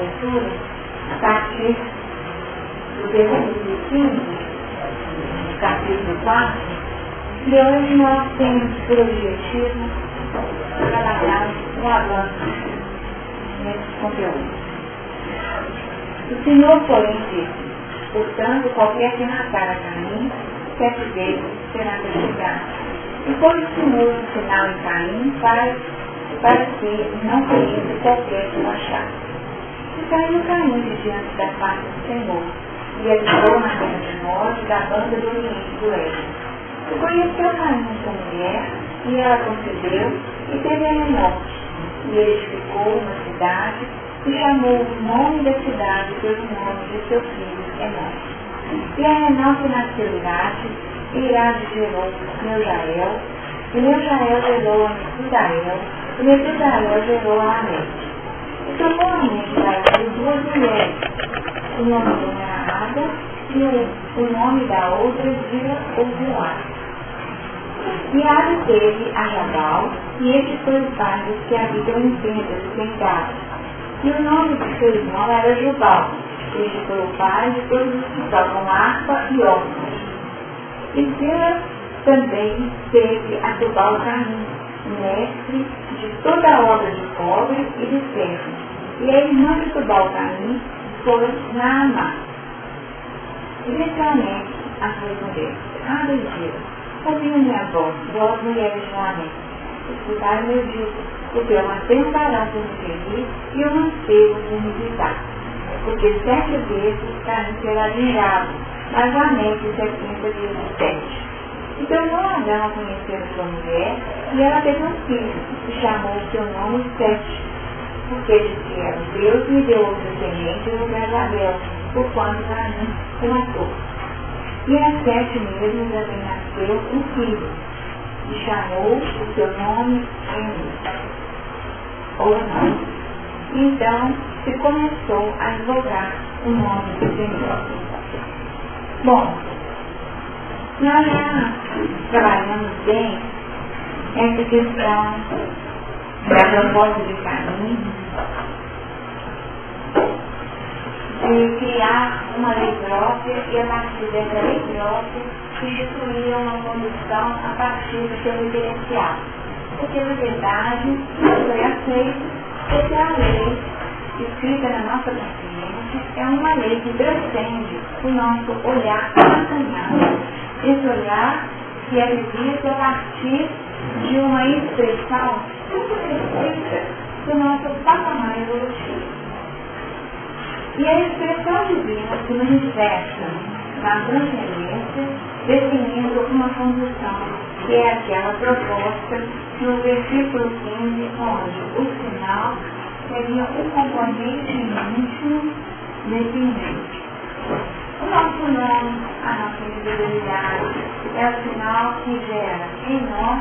leitura, a partir do versículo 15, do capítulo 4, e hoje nós temos por objetivo trabalhar o avanço nesse conteúdo. O Senhor, porém, disse: portanto, qualquer que matar a Caim, 7 vezes será castigado. E pôs o Senhor um sinal em Caim para que não caísse qualquer que o achasse. E saiu Caim de diante da face do Senhor, e habitou na terra de Nod, da banda do Oriente do Éden. E conheceu Caim sua mulher, e ela concebeu, e teve a Enoque. E edificou uma cidade, e chamou o nome da cidade pelo nome de seu filho Enoque. E a Enoque nasceu Irade, e Irade gerou Meujael, e Meujael gerou a Metusael, e Metusael gerou a Lameque. E tomou a Metusael 2 mulheres, o nome de uma era Ada, e o nome da outra Zila ou Zilá. E Ada teve a Jabal, e este foi o pai dos que habitam em tendas e sentados. E o nome de seu irmão era Jubal. Este foi o pai de todos os que tocam harpa e órgãos. E Zila também teve a Jubal Caim, mestre de toda a obra de cobre e de ferro. E a irmã de Jubal Caim foi Naamá. Inicialmente, as duas mulheres, Ada e Zila, ouviram minha voz, vós mulheres de Lameque. Escutaram meu dito, porque eu matei um varão por me ferir e eu mancebo por me visitar. Porque 7 vezes Caim será vingado, mas Lameque 70 vezes 7. Então não Adão a conhecer a sua mulher, e ela teve um filho, e chamou o seu nome Sete, porque disse ela: Deus me deu outra semente no lugar de Abel, porquanto Caim o matou. E às 7 meses também nasceu um filho, e chamou o seu nome Enão. Então se começou a invocar o nome do Senhor. Bom, nós já trabalhamos bem essa questão da proposta de Caim de criar uma lei própria e a partir dessa lei própria instituir uma condição a partir do seu referencial. Porque na verdade não foi aceito, porque a lei escrita na nossa consciência é uma lei que transcende o nosso olhar acanhado. Esse olhar que é vivido a partir de uma expressão muito restrita do nosso patamar evolutivo. E a expressão divina se manifesta na transcendência, definindo uma condição, que é aquela proposta no versículo 15, onde o sinal seria um componente íntimo definido. O nosso nome, a nossa individualidade, é o sinal que gera em nós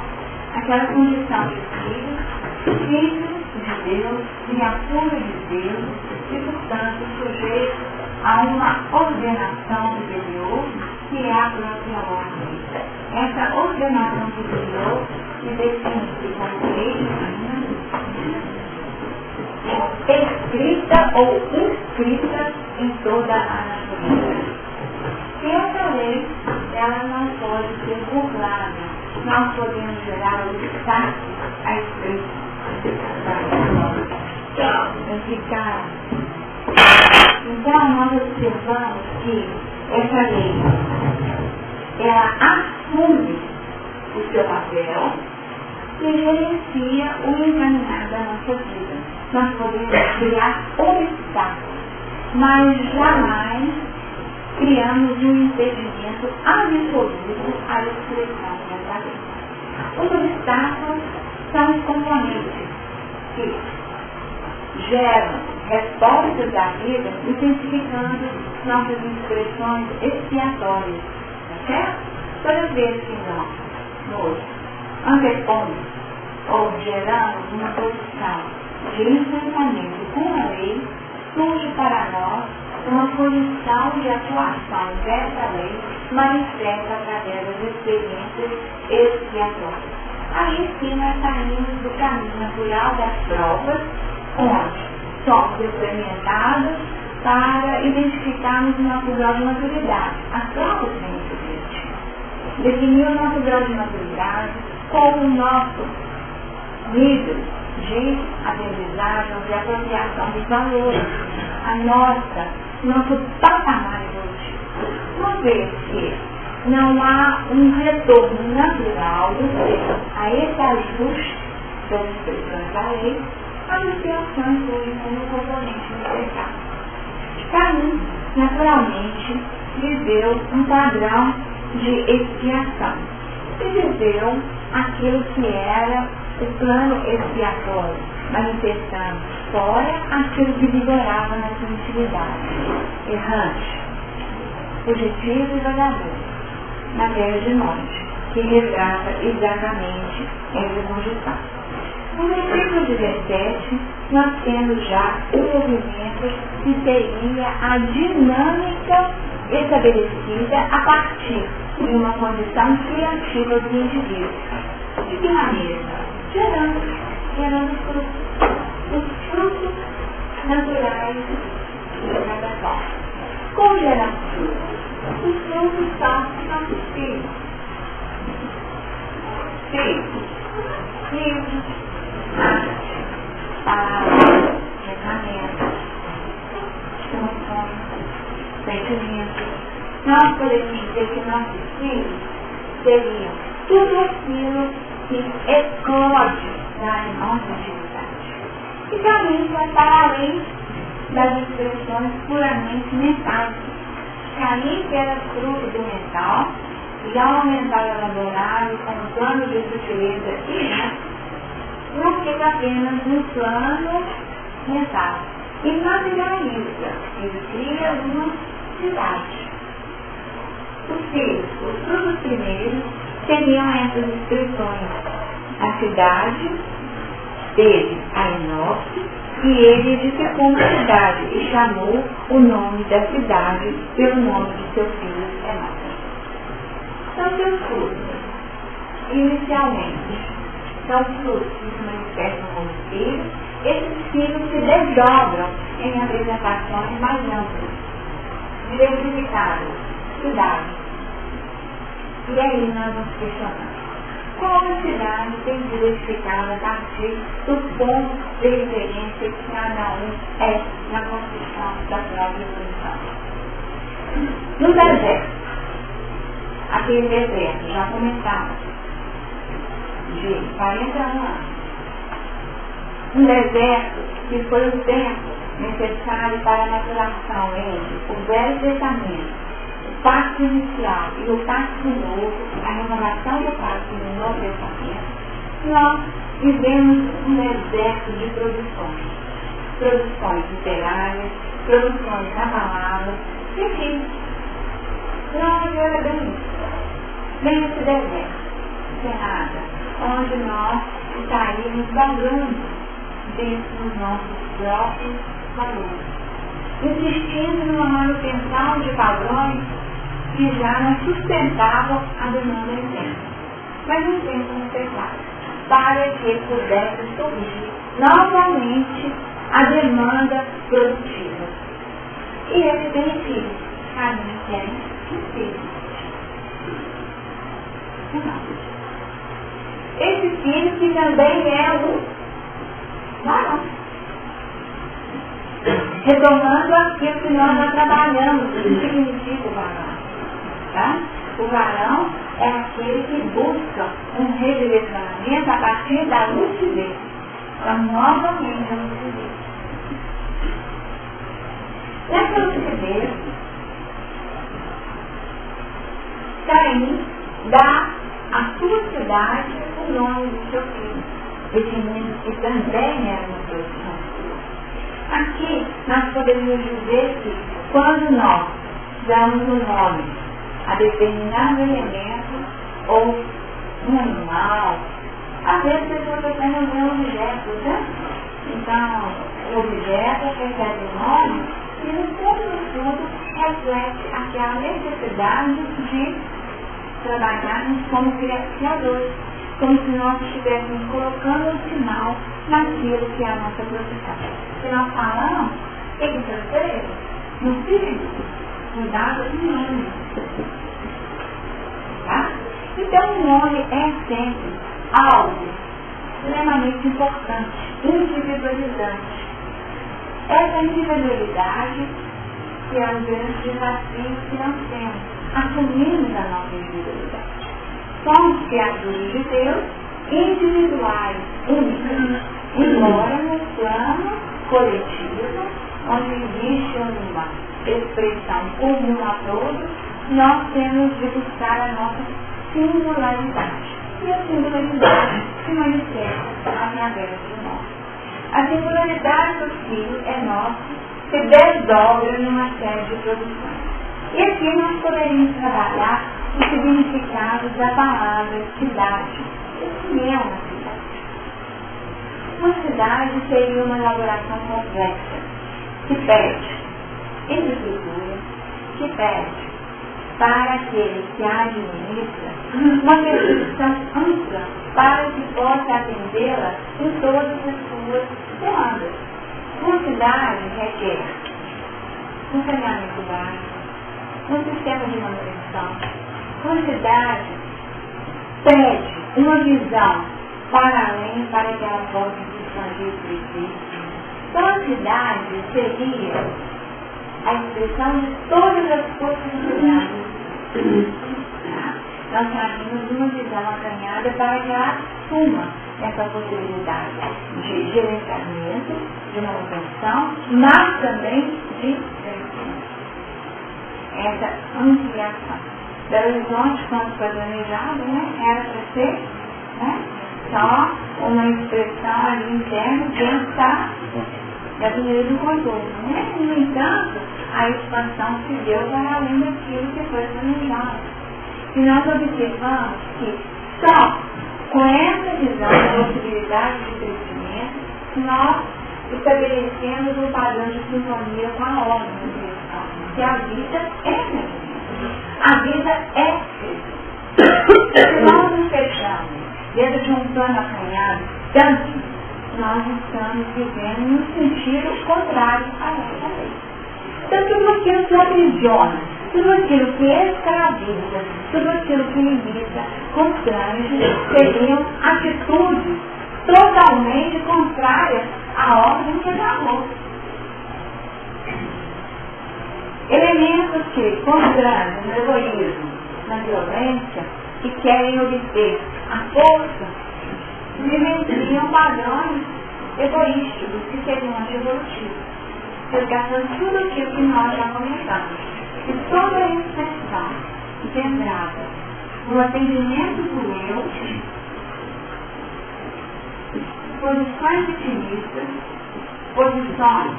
aquela condição de filho de Deus, criatura de Deus, e portanto sujeito a uma ordenação superior, que é a própria ordem. Essa ordenação superior se define como lei divina, escrita ou inscrita em toda a natureza. E essa lei, ela não pode ser burlada. Nós podemos gerar obstáculos à escrita. Então, nós observamos que essa lei, ela assume o seu papel e gerencia o encaminhar da nossa vida. Nós podemos criar obstáculos, mas jamais criamos um impedimento absoluto à expressão dessa lei. Os obstáculos são os componentes que geram respostas da vida, intensificando nossas expressões expiatórias, tá certo? Toda vez que nós nos antepomos ou geramos uma posição de enfrentamento com a lei, surge para nós uma condição de atuação dessa lei manifesta através das experiências expiatórias. Aí sim nós saímos do caminho natural das provas, onde somos experimentados para identificarmos o nosso grau de maturidade. As provas têm esse objetivo. Definir o nosso grau de maturidade, como o nosso nível de aprendizagem, de apropriação dos valores, nosso patamar evolutivo. Uma vez que não há um retorno natural do ser a esse ajuste das expressões da lei, as expiações surgem como um componente necessário. Caim, naturalmente, viveu um padrão de expiação. E viveu aquilo que era o plano expiatório, manifestando fora aquilo que vigorava na sua intimidade, errante, fugitivo e vagabundo, na terra de norte, que retrata exatamente essa condição. No versículo 17, nós temos já o movimento que seria a dinâmica estabelecida a partir de uma condição criativa do indivíduo. De que maneira? Gerando frutos. Os frutos naturais de cada forma. Como gerar frutos? Os frutos são nossos filhos. Livros, arte, palavras, pensamentos, emoções, sentimentos. Nós podemos dizer que nossos filhos seriam tudo aquilo que eclode da nossa atividade. E também vai para além das expressões puramente mentais. Caim, que era fruto do mental, e ao aumentar o elaborado com um plano de sutileza e não fica apenas no plano mental. E materializa, ele cria uma cidade. Os filhos, os frutos primeiros, seriam essas expressões. A cidade teve a Enoque e ele edificou uma cidade e chamou o nome da cidade pelo nome de seu filho Enoque. São seus frutos, inicialmente. São frutos que se manifestam como filhos. Esses filhos se desdobram em apresentações mais amplas, diversificadas, cidade. E aí nós nos questionamos. Como a cidade tem sido edificada a partir dos pontos de referência que cada um é na construção da própria função? No deserto, aquele deserto, já comentamos, de 40 anos. Um deserto que foi o tempo necessário para a maturação entre o Velho Testamento, o Pacto Inicial e o Pacto Novo, a renovação do Pacto no Novo Testamento. Nós vivemos um deserto de produções literárias, produções na palavra, enfim. Nós vivemos bem esse deserto, cerrada, onde nós estaríamos vagando dentro dos nossos próprios valores, insistindo numa manutenção de padrões que já não sustentavam a demanda interna, mas um tempo necessário para que pudesse surgir novamente a demanda produtiva. E esse benefício, caminho que é infinito. Esse filho que também é o varão. Retomando aquilo que nós já trabalhamos, o que significa o varão. Tá? O varão é aquele que busca um redirecionamento a partir da lucidez. Então, novamente, a lucidez. Nessa lucidez, Caim dá à sua cidade o nome do seu filho, definindo que também era uma produção. Aqui, nós podemos dizer que, quando nós damos um nome a determinado elemento ou um animal, às vezes as pessoas apenas veem objetos, né? Então, o objeto recebe o nome e, no fundo, reflete aquela necessidade de trabalharmos como criadores. como se nós estivéssemos colocando um sinal naquilo que é a nossa profissão. Se nós falamos, em terceiro, no filho, cuidado do nome. Tá? Então o nome é sempre algo extremamente importante, individualizante. Essa individualidade que é um grande desafio que nós temos, assumimos a nossa individualidade. Somos criaturas de Deus, individuais, únicas, embora no plano coletivo, onde existe uma expressão comum a todos, nós temos de buscar a nossa singularidade. E a singularidade se manifesta através de nós. A singularidade do Filho é nossa, se desdobra numa série de produções. E aqui nós poderíamos trabalhar o significado da palavra cidade. O que é uma cidade? Uma cidade seria uma elaboração complexa, que pede infraestrutura, que pede para aquele que administra uma percepção ampla para que possa atendê-la em todas as suas demandas. Uma cidade requer um saneamento básico, um sistema de manutenção. Uma cidade pede uma visão para além para que ela possa se expandir o prefeito. Então a cidade seria a expressão de todas as possibilidades. Nós trazemos uma visão acanhada para que ela assuma essa possibilidade de gerenciamento, de manutenção, mas também de crescimento. Essa ampliação. Belo Horizonte, quando foi planejado, era para ser só uma expressão ali interna dentro da primeira do contorno. No entanto, a expansão se deu para além daquilo que foi planejado. E nós observamos que só com essa visão da possibilidade de crescimento, nós estabelecemos um padrão de sintonia com a ordem da criação. Que a vida é crescimento. A vida é crescimento. Se nós nos fechamos dentro de um plano acanhado, tanto, nós estamos vivendo no sentido contrário a essa lei. Então, tudo aquilo que aprisiona, tudo aquilo que escraviza, tudo aquilo que limita, constrange, seriam atitudes totalmente contrárias à ordem que acabou. Elementos que constrangem no egoísmo, na violência, que querem obter a força, vivenciam padrões egoísticos que seriam antievolutivos, resgatando tudo aquilo que nós já comentamos. E toda a expressão centrada no atendimento do eu, posições vitimistas, posições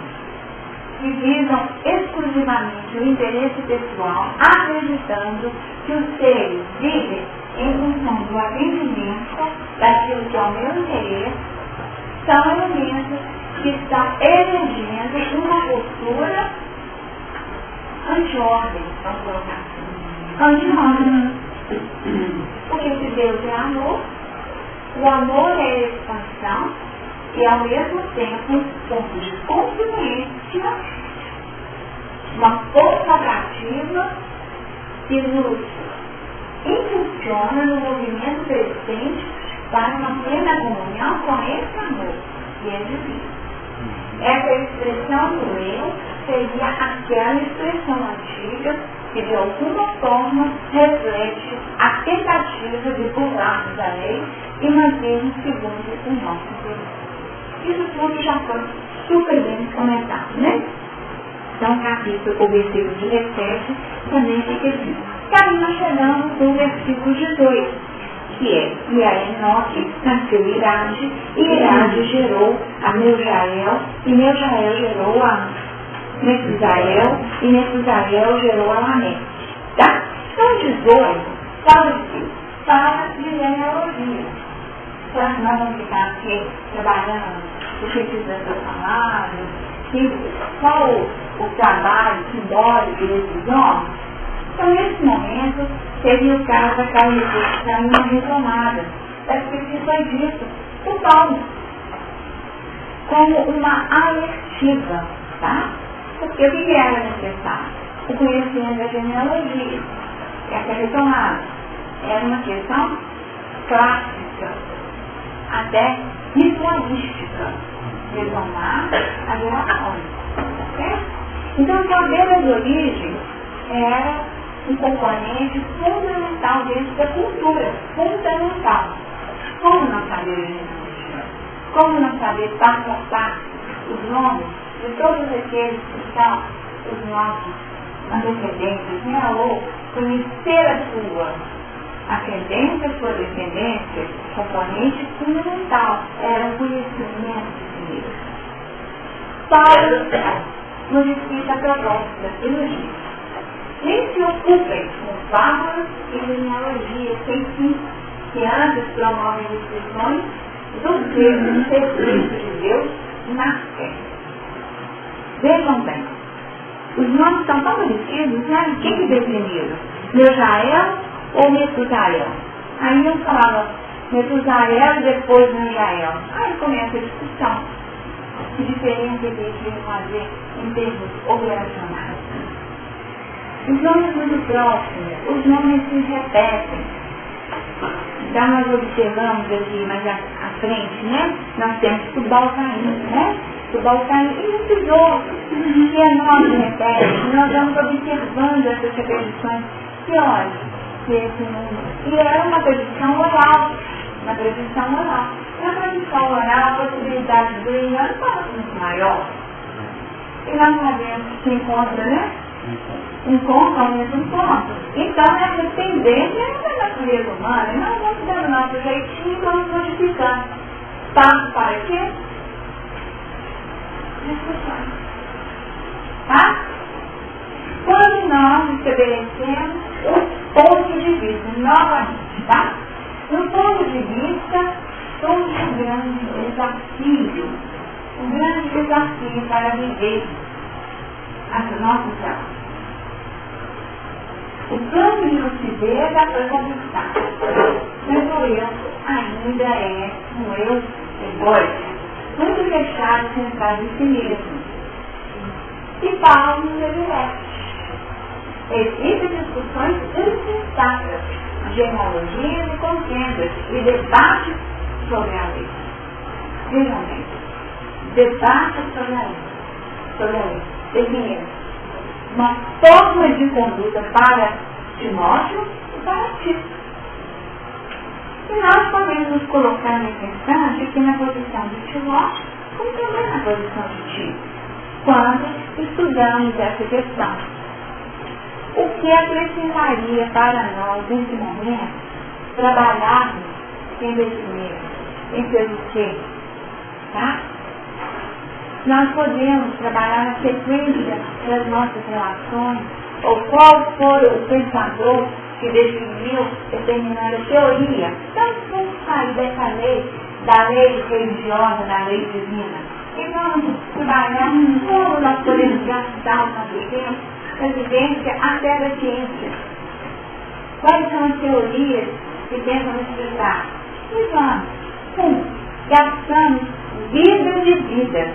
que visam exclusivamente o interesse pessoal, acreditando que os seres vivem em função do atendimento daquilo que é o meu interesse, são elementos que estão elegendo uma postura anti-ordem, vamos colocar assim. Anti-ordem. Porque se Deus é amor, o amor é a expansão e ao mesmo tempo um ponto de confluência, uma força atrativa que nos impulsiona no movimento crescente para uma plena comunhão com esse amor que é divino. Essa expressão do eu seria aquela expressão antiga que de alguma forma reflete a tentativa de burlarmos a lei e mantermos segundo o nosso interesse. Isso tudo já foi super bem comentado, né? Então o versículo 17 também fica assim. Aí nós chegamos no versículo 18, que é: e a Enoque nasceu Irade, e Irade gerou a Meujael, e Meujael gerou a Metusael, e Metusael gerou a Lameque. Tá? Então 18 fala de quê? Fala de genealogia. Então nós vamos ficar aqui trabalhando o sentido dessas palavras, qual o trabalho simbólico desses homens. Então, nesse momento, seria o caso daquela reflexão e uma retomada das prescrições disso, por Paulo, como uma alertiva, tá? Porque o que era necessário? O conhecimento da genealogia, essa retomada, era uma questão clássica, até ritualística, retomar a geração, certo? Então, saber as origens era um componente fundamental dentro da cultura, fundamental. Como não saber a genealogia? Como não saber passo a passo os nomes de todos aqueles que são os nossos antecedentes, né? Ou conhecer a sua ascendência, a sua descendência, componente fundamental, era o conhecimento de si mesmo. Paulo, nos explica a proposta da teologia. Nem se ocupem com fábulas e genealogias sem fim, que antes promovem discussões do que o serviço de Deus na fé. Vejam bem, os nomes são tão parecidos, né? Quem que definiram? Mejael ou Metusael? Aí eu falava Metusael e depois Mejael. Aí começa a discussão. Que diferença existe em fazer em termos operacionais? Os nomes muito próximos, os nomes se repetem. Então nós observamos aqui mais à frente, né? Nós temos Tubalcaim, né? Tubalcaim e muitos outros, que é nome se repete. Nós vamos observando essas repetições. E olha, que esse número. E era uma tradição oral. Uma tradição oral. Na tradição oral, a possibilidade do engano estava muito maior. E nós sabemos que se encontra, né? Encontra ao mesmo ponto. Então, essa tendência é da natureza humana. E nós vamos dando nosso jeitinho e vamos modificando. Passo para quê? Discussões. Tá? Quando nós estabelecemos o ponto de vista, novamente, tá? No ponto de vista, surge um grande desafio para viver as nossas vidas. O plano de lucidez já foi conquistado, mas o eu ainda é um eu egoísta, muito fechado, centrado em si mesmo. E Paulo nos reverte. Existem discussões incessáveis, genealogias e contendas e debates sobre a lei. Vejam bem, debate sobre a lei, definindo uma forma de conduta para Timóteo e para Tito. E nós podemos nos colocar nesse instante aqui na posição de Timóteo, como também na posição de Tito, quando estudamos essa questão. O que acrescentaria para nós, nesse momento, trabalharmos em investimento, em ser o quê? Tá? Nós podemos trabalhar na sequência das nossas relações, ou qual foi o pensador que definiu determinada teoria. Então, vamos sair dessa lei, da lei religiosa, da lei divina, e vamos trabalhar como nós podemos gastar o nosso tempo na vivência até da ciência. Quais são as teorias que tentam explicar? E vamos, gastamos vidas e vidas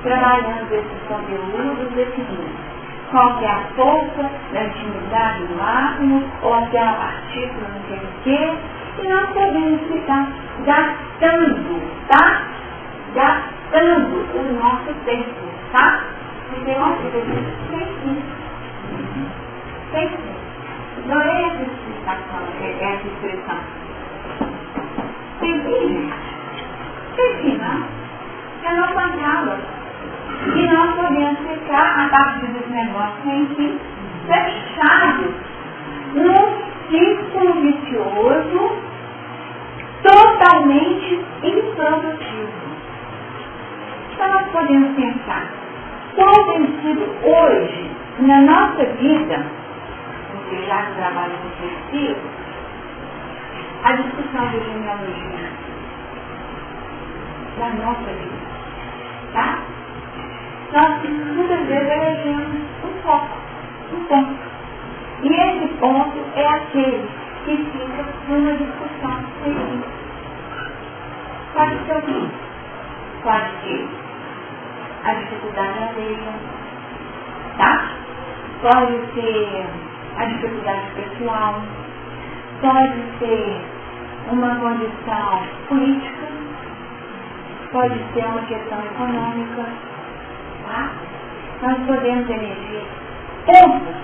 trabalhando esses conteúdos definidos. Qual que é a força da intimidade do átomo, ou aquela partícula não sei o quê, e nós podemos ficar gastando, tá? Gastando o nosso tempo, tá? Porque nós devemos sem fim. Sem fim. Não é essa expressão. Sem fim, gente. Sem fim, não. É nossa aula. E nós podemos ficar, a partir desse negócio sem fim, fechados num círculo vicioso totalmente improdutivo. Então nós podemos pensar qual tem sido hoje, na nossa vida, porque já que trabalhamos nesse a discussão de genealogia da nossa vida, tá? Nós muitas vezes elegemos um foco, um ponto. E esse ponto é aquele que fica numa discussão sem. Pode ser o quê? Pode ser a dificuldade alheia, tá? Pode ser a dificuldade pessoal, pode ser uma condição política, pode ser uma questão econômica, tá? Nós podemos eleger pontos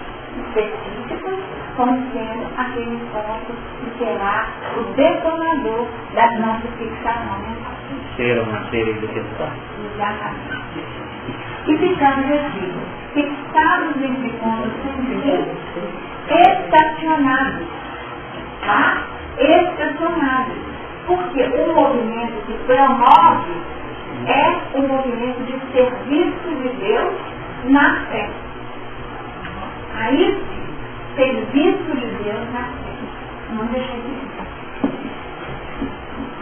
específicos como sendo aquele ponto que será o detonador das nossas fixações. Ser uma série de questões. Exatamente. E ficamos assim, fixados nesse ponto sensível, estacionados, tá? Estacionados. Porque o movimento que promove é o movimento de serviço de Deus na fé. Aí, serviço de Deus na fé. Não deixa de ser.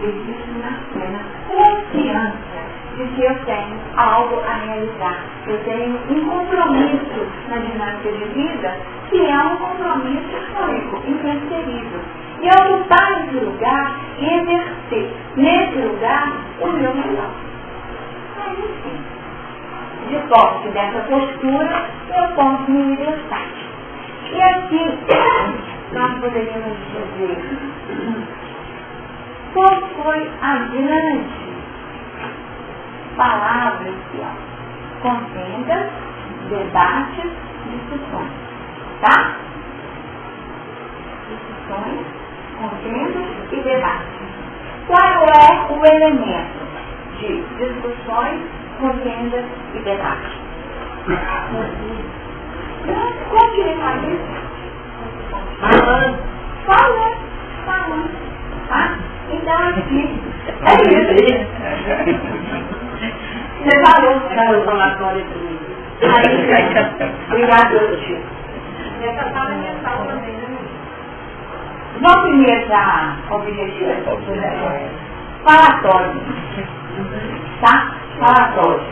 Serviço na fé, na confiança de que eu tenho algo a realizar. Eu tenho um compromisso na dinâmica de vida que é um compromisso histórico, intransferível. E ocupar esse lugar e exercer nesse lugar o meu melhor. Aí sim, de posse dessa postura, eu posso me libertar. E assim, nós poderíamos dizer qual foi a grande palavra que contendas, debates, discussões. Tá? Discussões, contendas e debates. Qual é o elemento de discussões, contendas e debates? Como que ele faz isso? Falando. Tá? Então aqui, é isso. Você falou o falatório também. Obrigado, tio. Essa fala é minha fala também, né? Vamos primeiro dar objetivo? Falatório. Tá? Falatório.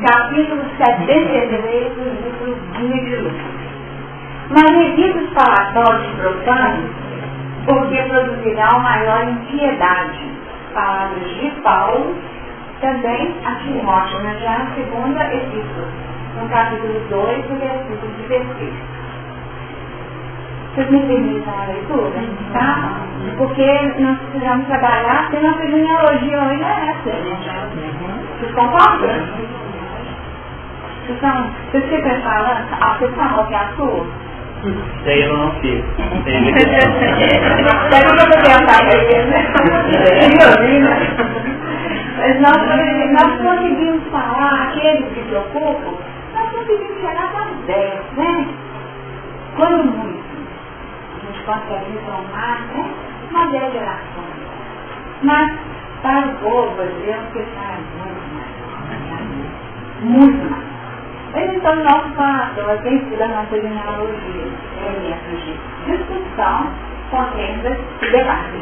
Capítulo 73 do livro de Lucas. Mas evita os falatórios profanos, porque produzirá maior impiedade. Palavras de Paulo, também a Timóteo, mas já na segunda epístola, no capítulo 2, do versículo 16. Vocês me permitem a leitura? Tá? Porque nós precisamos trabalhar, porque nossa genealogia hoje é essa. Vocês concordam? Então, vocês ficam falando, a pessoa que é a sua? Daí eu não fiz. Daí eu vou tentar para ele, né? Mas nós conseguimos falar, aqueles que se preocupam, nós conseguimos chegar às 10, né? Quando muito, a gente consegue retomar, né? Umas 10 gerações. Mas, para o povo, Deus que faz muito mais. Então, nosso falatório tem sido a nossa genealogia, elementos de discussão, contendas e debate.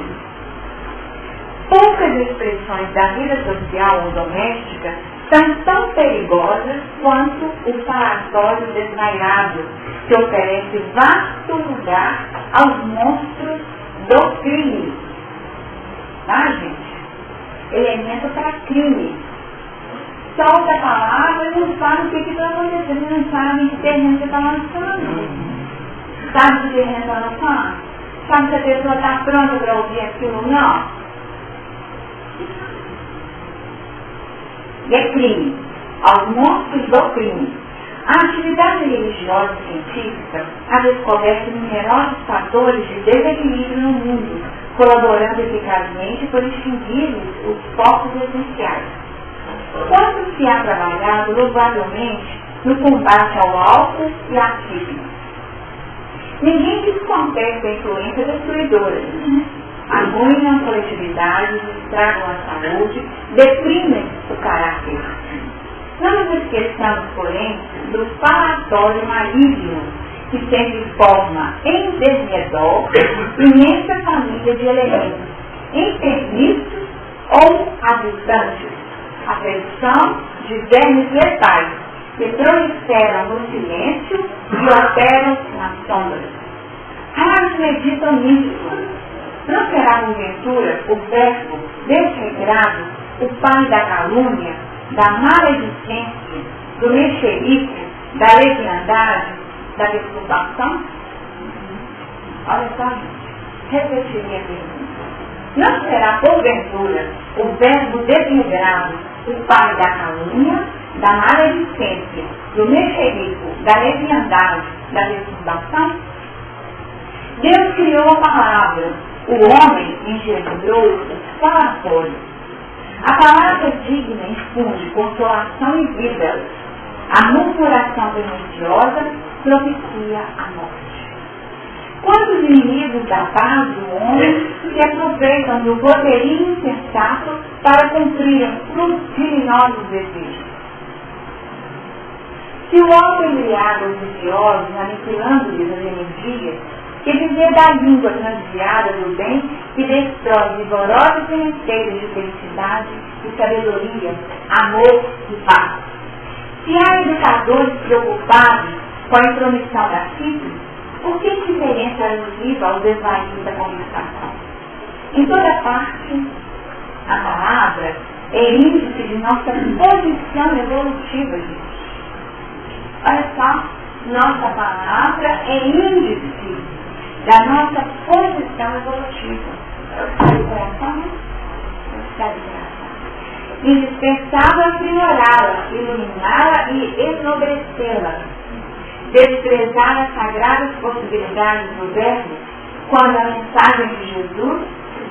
Poucas expressões da vida social ou doméstica são tão perigosas quanto o falatório desvairado, que oferece vasto lugar aos monstros do crime. Tá, gente? Elemento para crime. Solta a palavra e não sabe o que está acontecendo, não sabe em que terreno você está lançando. Sabe que terreno está lançando? Sabe se a pessoa está pronta para ouvir aquilo ou não? E é crime. Aos monstros do crime. A atividade religiosa e científica ha descoberto numerosos fatores de desequilíbrio no mundo, colaborando eficazmente por extinguir os focos essenciais. Quanto se há trabalhado louvavelmente no combate ao álcool e à química. Ninguém descompete a influência destruidora. Arruinam coletividades, estragam a saúde, deprimem o caráter. Não nos esqueçamos, porém, do falatório maligno que sempre forma em desredor imensa família de elementos enfermiços ou habitantes. A produção de vermes letais que proliferam no silêncio e operam nas sombras. quantos meditam nisso? Não será porventura o verbo desregrado, o pai da calúnia, da maledicência, do mexerico, da leviandade, da desculpação? Olha só, repetirei a pergunta. Não será porventura o verbo desregrado, o pai da calúnia, da maledicência, do mexerico, da leviandade, da desculpação? Deus criou a palavra, o homem engendrou o falatório. A palavra digna infunde consolação e vida. A murmuração perniciosa propicia a morte. Quantos inimigos da paz do homem se aproveitam do poderio insensato para cumprir os criminosos desejos? Se o homem embriaga os viciosos, aniquilando-lhes as energias, que dizer da língua transviada do bem que destrói vigorosas sementes de felicidade e sabedoria, amor e paz. Se há educadores preocupados com a intromissão da sífilis, por que diferença alusiva ao desvario da conversação? Em toda parte, a palavra é índice de nossa posição evolutiva, gente. Olha só, nossa palavra é índice da nossa posição evolutiva. Está de coração, né? Está de coração. Indispensável aprimorá-la, iluminá-la e enobrecê-la. Desprezar as sagradas possibilidades do verbo, quando a mensagem de Jesus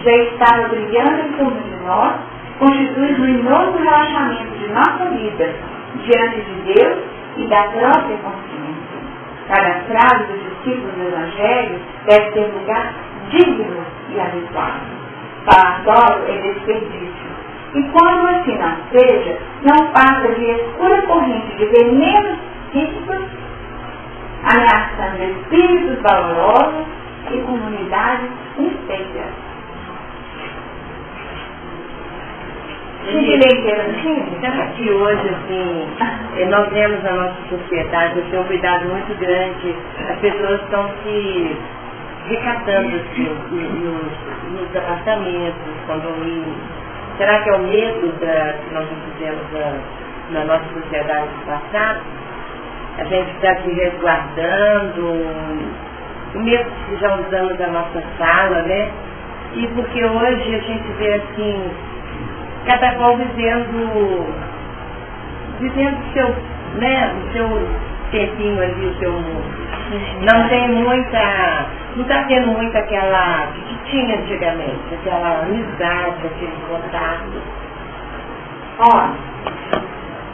já estava brilhando em torno de nós, constitui um luminoso relaxamento de nossa vida diante de Deus e da própria consciência. Cada frase dos discípulos do Evangelho deve ter lugar digno e adequado. Falatório é desperdício. E quando assim não seja, não passa de escura corrente de venenos psíquicos, ameaçando espíritos valorosos e comunidades inteiras. Será que hoje, assim, nós vemos na nossa sociedade um cuidado muito grande, as pessoas estão se recatando assim, nos apartamentos, nos condomínios. Será que é o medo que nós fizemos na nossa sociedade do passado? A gente está se resguardando, o medo que já usamos da nossa sala, né? E porque hoje a gente vê assim, cada qual vivendo o seu, né, o seu tempinho ali, o seu mundo. Não tem não está tendo muito aquela que tinha antigamente, aquela amizade, aquele contato. Olha,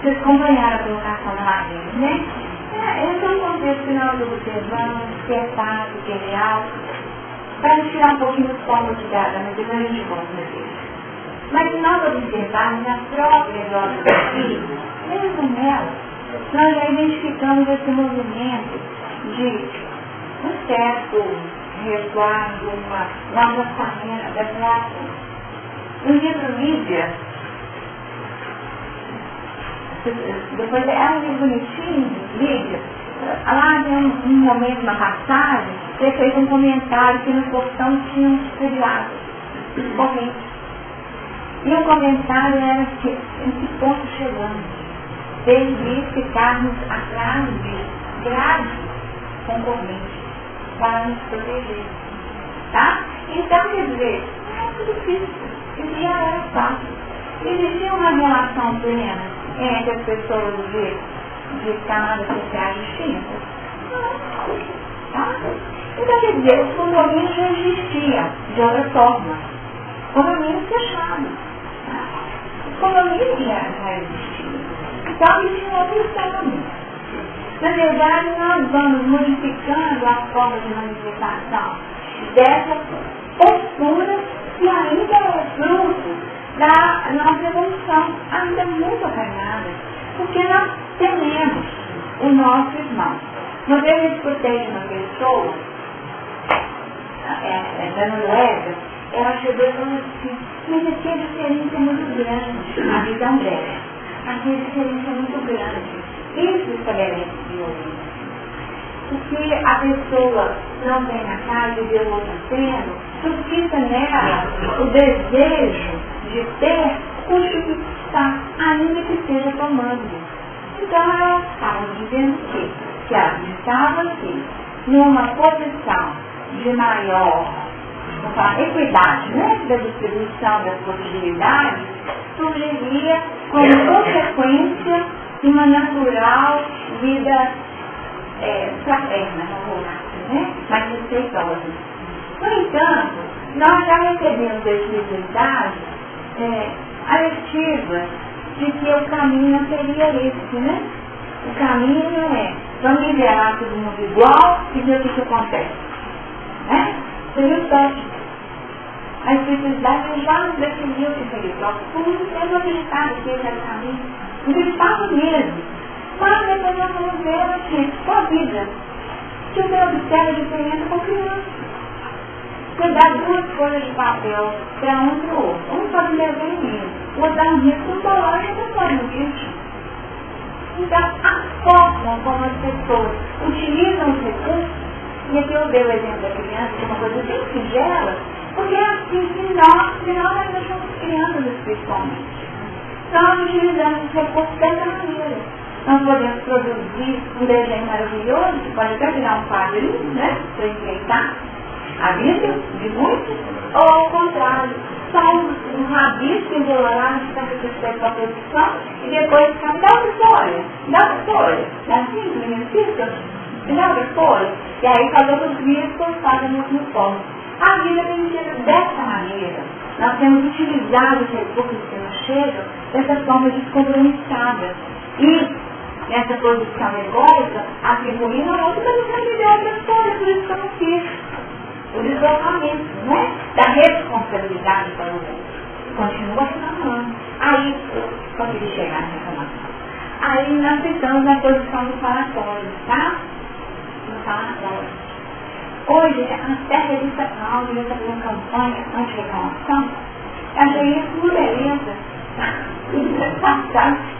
vocês acompanharam a colocação da Marina, né? Esse é um contexto que nós observamos, que é fácil, que é real, para tirar um pouquinho os pomos de gada, mas depois a gente volta nele. Mas se nós observarmos na própria nossa vida, mesmo nela, nós já identificamos esse movimento de um certo resguardo, um afastamento da classe. No livro Lídia, depois é um livro bonitinho, Lídia, lá tem um momento, uma passagem, você fez um comentário que no portão tinha um feriado, corrente. E o comentário era em que ponto chegamos, desde ficarmos atrás de grade concorrente para nos proteger. Tá? Então, quer dizer, não é muito difícil, isso já era fácil. Existia uma relação plena entre as pessoas de camadas sociais distintas? Não. Tá? Então, quer dizer, os condomínios já existiam de outra forma. Condomínios fechados. Os condomínios já existiam. Então, existiam outros formas. Na verdade, nós vamos modificando a forma de manifestação dessa postura que ainda é fruto da nossa evolução, ainda muito acanhada, porque nós tememos o nosso irmão. Uma vez eu escutei de uma pessoa, da Noruega, ela chegou e falou assim, mas aqui a diferença é muito grande, a visão dela. Aqui a diferença é muito grande. Isso estabelece violência. porque a pessoa não vem na casa e vê o outro tendo, suscita nela o desejo de ter o que está, ainda que esteja tomando. Então ela estava dizendo que ela estava aqui, numa posição de maior equidade, né, da distribuição das possibilidades, surgiria como consequência de uma natural vida fraterna, né, mais respeitosa. No entanto, nós já recebemos da espiritualidade alertivas de que o caminho não seria esse, né? O caminho é, vamos liberar todo mundo igual e ver o que acontece. Né? Seria utópico. A espiritualidade já nos definiu que seria utópico. Por muito tempo acreditava que esse era o caminho. Acreditava mesmo. Mas depois nós vamos ver assim, com a vida. Que você observa a diferença com criança. Você dá duas folhas de papel para um e para o outro. Um pode levar em mim, o outro dá um risco psicológico e outro pode no bicho. Então, a forma como as pessoas utilizam os recursos, e aqui eu dei o exemplo da criança, que é uma coisa bem singela, porque é assim que nós ainda somos crianças espiritualmente. Nós utilizamos os recursos dessa maneira. Nós podemos produzir um desenho maravilhoso, que pode até virar um quadrinho, né, para enfeitar a vida de muitos, ou ao contrário, só um rabisco embolorado que está satisfeito com a produção e depois fica, dá uma folha, dá assim, menino, dá uma folha, e aí faz outros riscos, faz a mesma forma. A vida tem sido dessa maneira. Nós temos utilizado os recursos que nos chegam dessa forma descompromissada. E nessa posição egóica, atribuindo a outra, mas não tem outras coisas, por isso que eu não fiz. O deslocamento, né? Da responsabilidade para o outro. Continua reclamando. Aí, quando ele chegar na reclamação, aí nós estamos na posição do falatório, tá? No falatório. Hoje, até a revista Cláudia está fazendo campanha anti-reclamação. Achei isso uma beleza.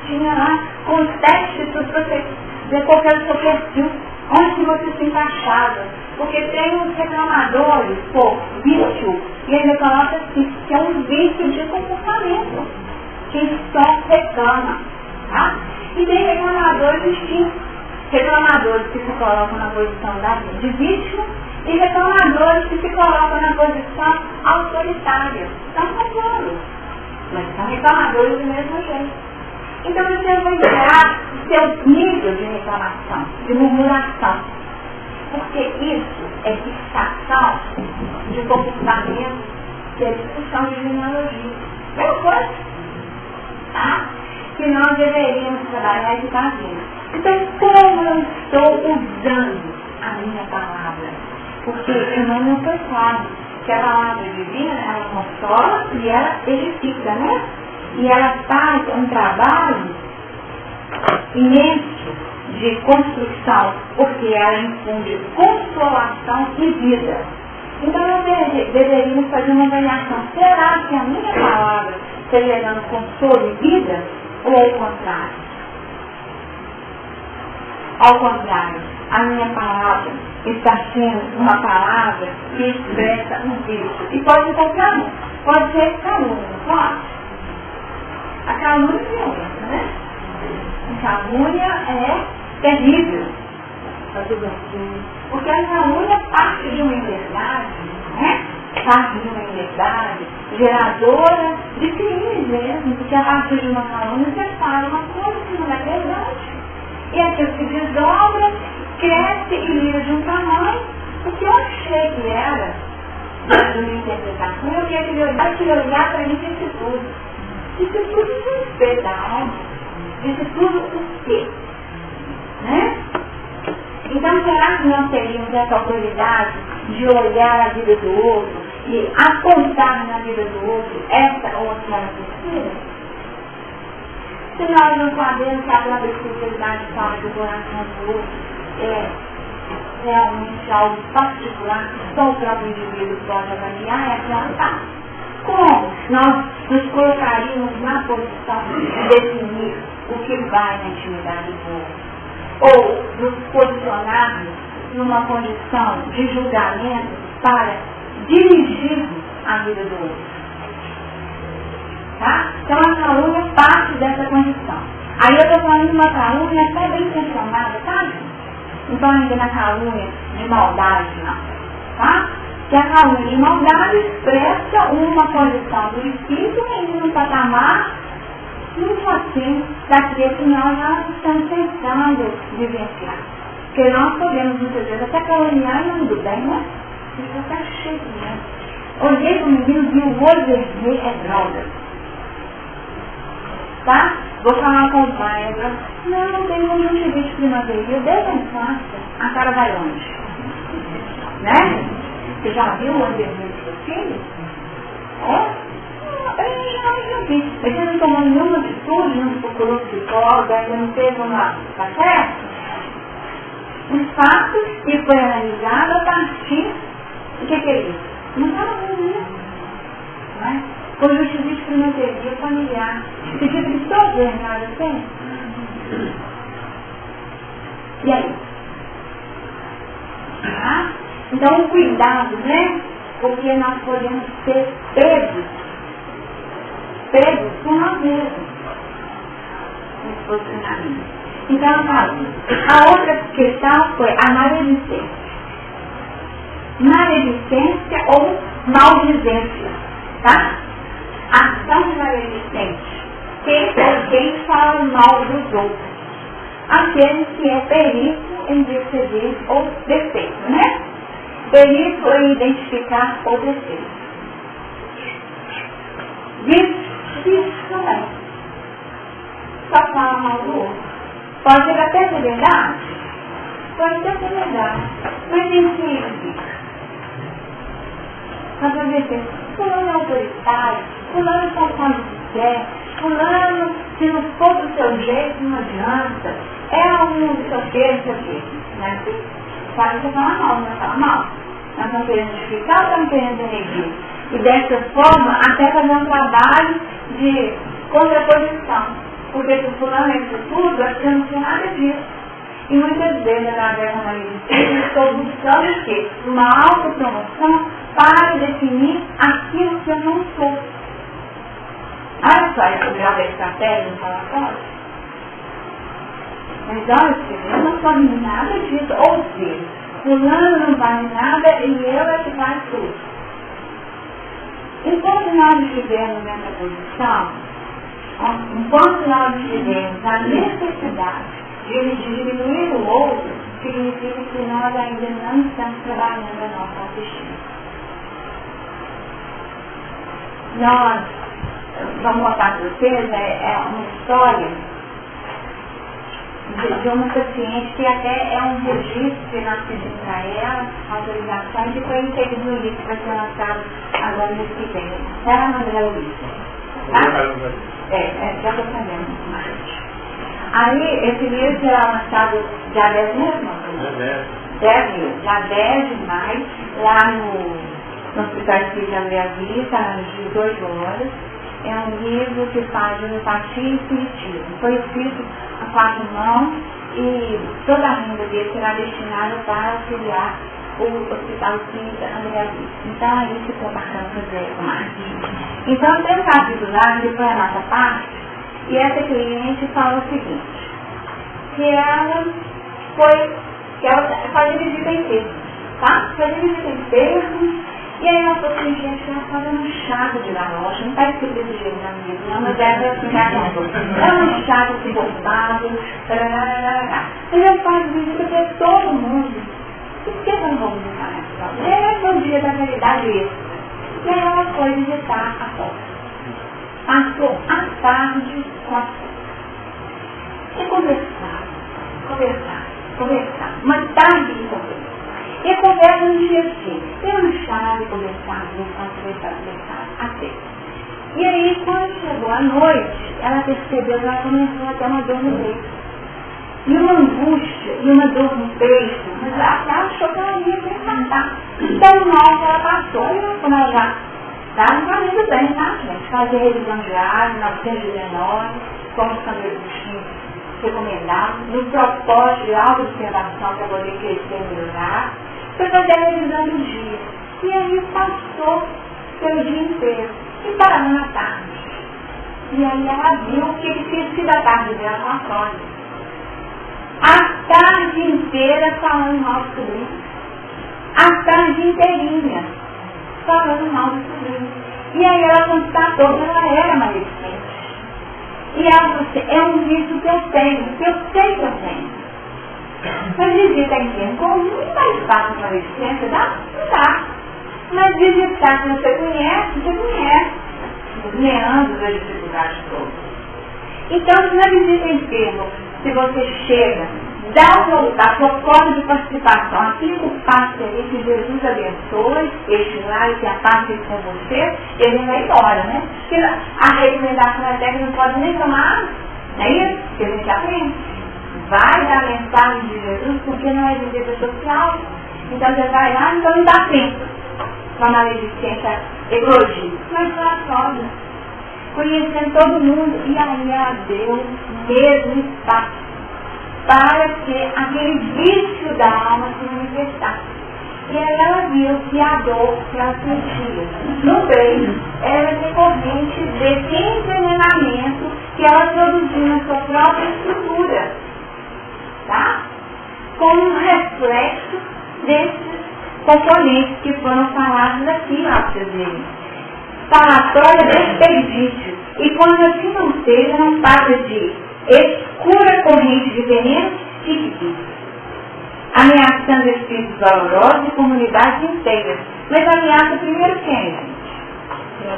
Tinha lá com os testes para você ver qual era o seu perfil, onde você se encaixava. Porque tem uns reclamadores por vício, e ele coloca assim, que é um vício de comportamento, que só reclama. Tá? E tem reclamadores distintos, reclamadores que se colocam na posição de vítima e reclamadores que se colocam na posição autoritária. Estão reclamando, mas são reclamadores do mesmo jeito. Então você vai gerar o seu nível de reclamação, de murmuração. Porque isso é fixação de comportamento, que é discussão de genealogia. É uma coisa, tá? Que nós deveríamos trabalhar de casinha. Então, como eu estou usando a minha palavra? Porque eu não estou claro que a palavra divina, ela consola e ela edifica, né? E ela faz um trabalho imenso de construção, porque ela infunde consolação e vida. Então nós deveríamos fazer uma avaliação. Será que a minha palavra estaria dando consolo e vida? Ou ao contrário? Ao contrário, a minha palavra está sendo uma palavra que expressa um vício. E pode ser qualquer um. Pode ser calúnia, pode? A calúnia é violenta, né? A calúnia é terrível. Porque a calúnia parte de uma inverdade, né? Parte de uma inverdade geradora de crimes mesmo, porque a partir de uma calúnia você fala uma coisa que não é verdade. E aquilo se desdobra, cresce e vira de um tamanho, porque eu achei que era de uma interpretação, eu queria olhar para mim e disse tudo. Disse tudo no respeito da alma. Disse tudo o quê? Né? Então, será que nós teríamos essa autoridade de olhar a vida do outro e apontar na vida do outro essa ou aquela postura? Se nós não sabemos que a própria espiritualidade fala do coração do outro é realmente algo particular que só o próprio indivíduo pode avaliar, é plantar. Como nós nos colocaríamos na posição de definir o que vai na intimidade do outro? Ou nos posicionarmos numa condição de julgamento para dirigirmos a vida do outro. Tá? Então a calúnia é parte dessa condição. Aí eu estou falando de uma calúnia até bem intencionada, tá? Não estou ainda na calúnia de maldade, não. Tá? Que a calúnia de maldade expressa uma condição do espírito em um patamar muito assim daquilo que nós já estamos tentando vivenciar. Porque nós podemos muitas vezes até caluniar em nome do bem, né? Isso está cheio, né? Olhei para o menino, vi o olho vermelho, é droga. Tá? Vou falar com o pai. Não tem conjuntivite primaveril, desde a infância, a cara vai longe. Né? Você já viu o olho vermelho do seu filho? Eu já vi. Mas você não tomou nenhuma atitude, não procurou psicólogo, ainda não teve uma... Tá certo? Os fatos que foi analisado a partir do que é isso? Não estava ruim, não é? Conjuntivite primaveril familiar. Você já precisou ver nada assim? E aí? Ah? Então, cuidado, né? Porque nós podemos ser pegos por nós mesmos. Nesse posicionamento. Então, a outra questão foi a maledicência. Maledicência ou maldizência, tá? Ação de maledicente. Quem fala mal dos outros. Aquele que é perito em perceber o defeito, né? Perito em identificar o defeito. Isso não é. Só fala mal do outro. Pode até ser verdade? Pode até ser verdade. Mas em que isso? Quando eu dizer, fulano é autoritário, fulano só faz o que quer, fulano, se não for do seu jeito, não adianta. É um não sei o quê. Não é assim? Sabe que fala mal, não fala mal. Nós estamos querendo justificar ou estamos querendo denegrir? E dessa forma, até fazer um trabalho de contraposição. Porque se o fulano é isso tudo, aqui não tem nada disso. E muitas vezes, através da maledicência, eu estou buscando o quê? Uma autopromoção para definir aquilo que eu não sou. Olha só o grau da estratégia no falatório. Mas olha, eu não sou nada disso. Ou seja, fulano não vale nada e eu é que faz tudo. Enquanto nós estivermos nessa posição, enquanto nós estivermos a necessidade de diminuir o outro, significa que nós ainda não estamos trabalhando a nossa autoestima. Nós, vamos contar para vocês, é uma história de uma paciente que até é um registro que nós pedimos para ela, autorização, e foi inserido no livro que vai ser lançado agora no mês que vem. Ela não é o livro. Tá? Já estou sabendo mais. Aí, esse livro será lançado dia 10 mesmo? 10 dia 10 de maio, lá no Hospital Espírita André Vista, às 18 horas. É um livro que faz de homeopatia e espiritismo. Foi escrito a 4 mãos e toda a renda dele será destinada para auxiliar o Hospital Espírita André Vista. Então, aí ficou bacana fazer mais. Então, tem um capítulo lá, que foi a nossa parte, e essa cliente falou o seguinte, que ela fazia visita em termos, tá? Fazia visita em termos, e aí ela falou assim, gente, ela estava no chato de la loja, não está escrito desse jeito na minha vida, não, mas ela assim, era um chato insuportável, mas eu faço visita para todo mundo. Por que eu não vou visitar nessa loja? É o dia da realidade esse. E aí ela foi visitar a porta. Passou a tarde com a porta. E conversar. Uma tarde de conversa. E a conversa não tinha assim. Eu não chave, conversar, até. E aí, quando chegou a noite, ela percebeu que ela começou a ter uma dor no peito. E uma angústia, e uma dor no peito, mas ela achou que ela ia se matar. Então, mal que ela passou, e quando ela já estava fazendo bem, tá, gente? Fazia revisão diária, 919, como os cabelos do Chico recomendados, no propósito de autoobservação para poder crescer e melhorar, foi fazer a revisão do dia. E aí passou pelo dia inteiro e parou na tarde. E aí ela viu o que tinha sido a tarde dela com a Sônia. A tarde inteira falando mal do sobrinho. A tarde inteirinha falando mal do sobrinho. E aí ela constatou que ela era maledicente. E ela falou assim, é um vício que eu tenho, que eu sei que eu tenho. Mas visitar em tempo comum é mais fácil para a maledicência, dá? Não dá. Mas visitar que você conhece os meandros da dificuldade toda. Então, se na visita em termo, se você chega, dá a sua cota de participação, aplica o passe ali que Jesus abençoe, estimular e que a paz fique com você, ele vai embora, né? Porque a recomendação até que não pode nem tomar água, não é isso? Que a gente aprende. Vai dar a mensagem de Jesus, porque não é visita social. Então você vai lá, então não dá tempo com a maledicência elogio. Mas foi a sogra, conhecendo todo mundo, e aí ela deu mesmo espaço para que aquele vício da alma se manifestasse. E aí ela viu que a dor que ela sentia no peito era decorrente desse envenenamento que ela produziu na sua própria estrutura, tá? Como um reflexo desses componentes que foram falados aqui, ó, vocês verem. Falatório desperdício. E quando assim não seja, não passa de escura corrente de veneno psíquico, ameaçando espíritos valorosos e comunidades inteiras. Mas ameaça primeiro quem, gente?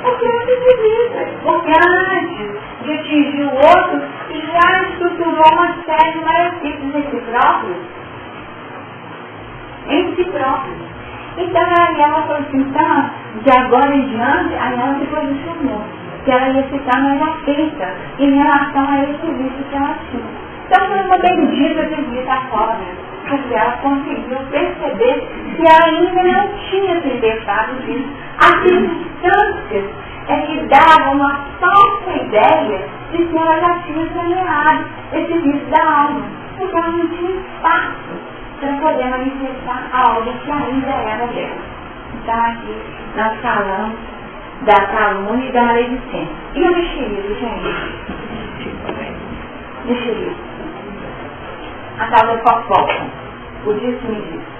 Porque não se vida. Porque antes de atingir o outro, já estruturou uma série de malefícios em si próprio. Em si próprio. Então aí ela falou assim, então, de agora em diante, aí ela se posicionou. Que ela ia ficar mais atenta em relação a esse vício que ela tinha. Então foi uma bendita visita à cobra, porque ela conseguiu perceber que ela ainda não tinha se libertado disso. As circunstâncias é que davam uma falsa ideia de que ela já tinha saneado esse vício da alma, porque ela não tinha espaço para poder manifestar algo que ainda era dela. Então aqui nós falamos da calúnia e da maledicência. E o mexerico, gente? Mexerico. A tal da fofoca. O disse-me disse.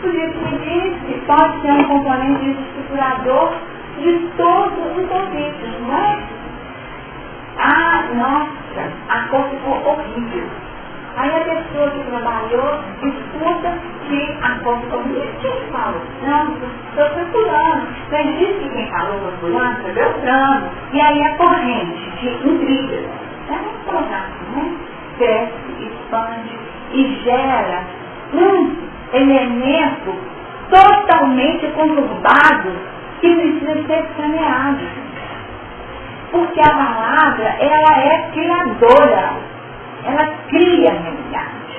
O disse-me disse pode ser um componente desestruturador de todo o contexto, não é? Ah, nossa, a cor ficou horrível. Aí a pessoa que trabalhou escuta que a cor ficou horrível. Quem falou? Não, eu fui fulano. Mas disse que quem falou foi fulano, foi Beltrano. E aí a corrente de intrigas, é muito provável, né? Cresce, expande e gera um elemento totalmente conturbado que precisa ser saneado. Porque a palavra, ela é criadora. Ela cria a realidade.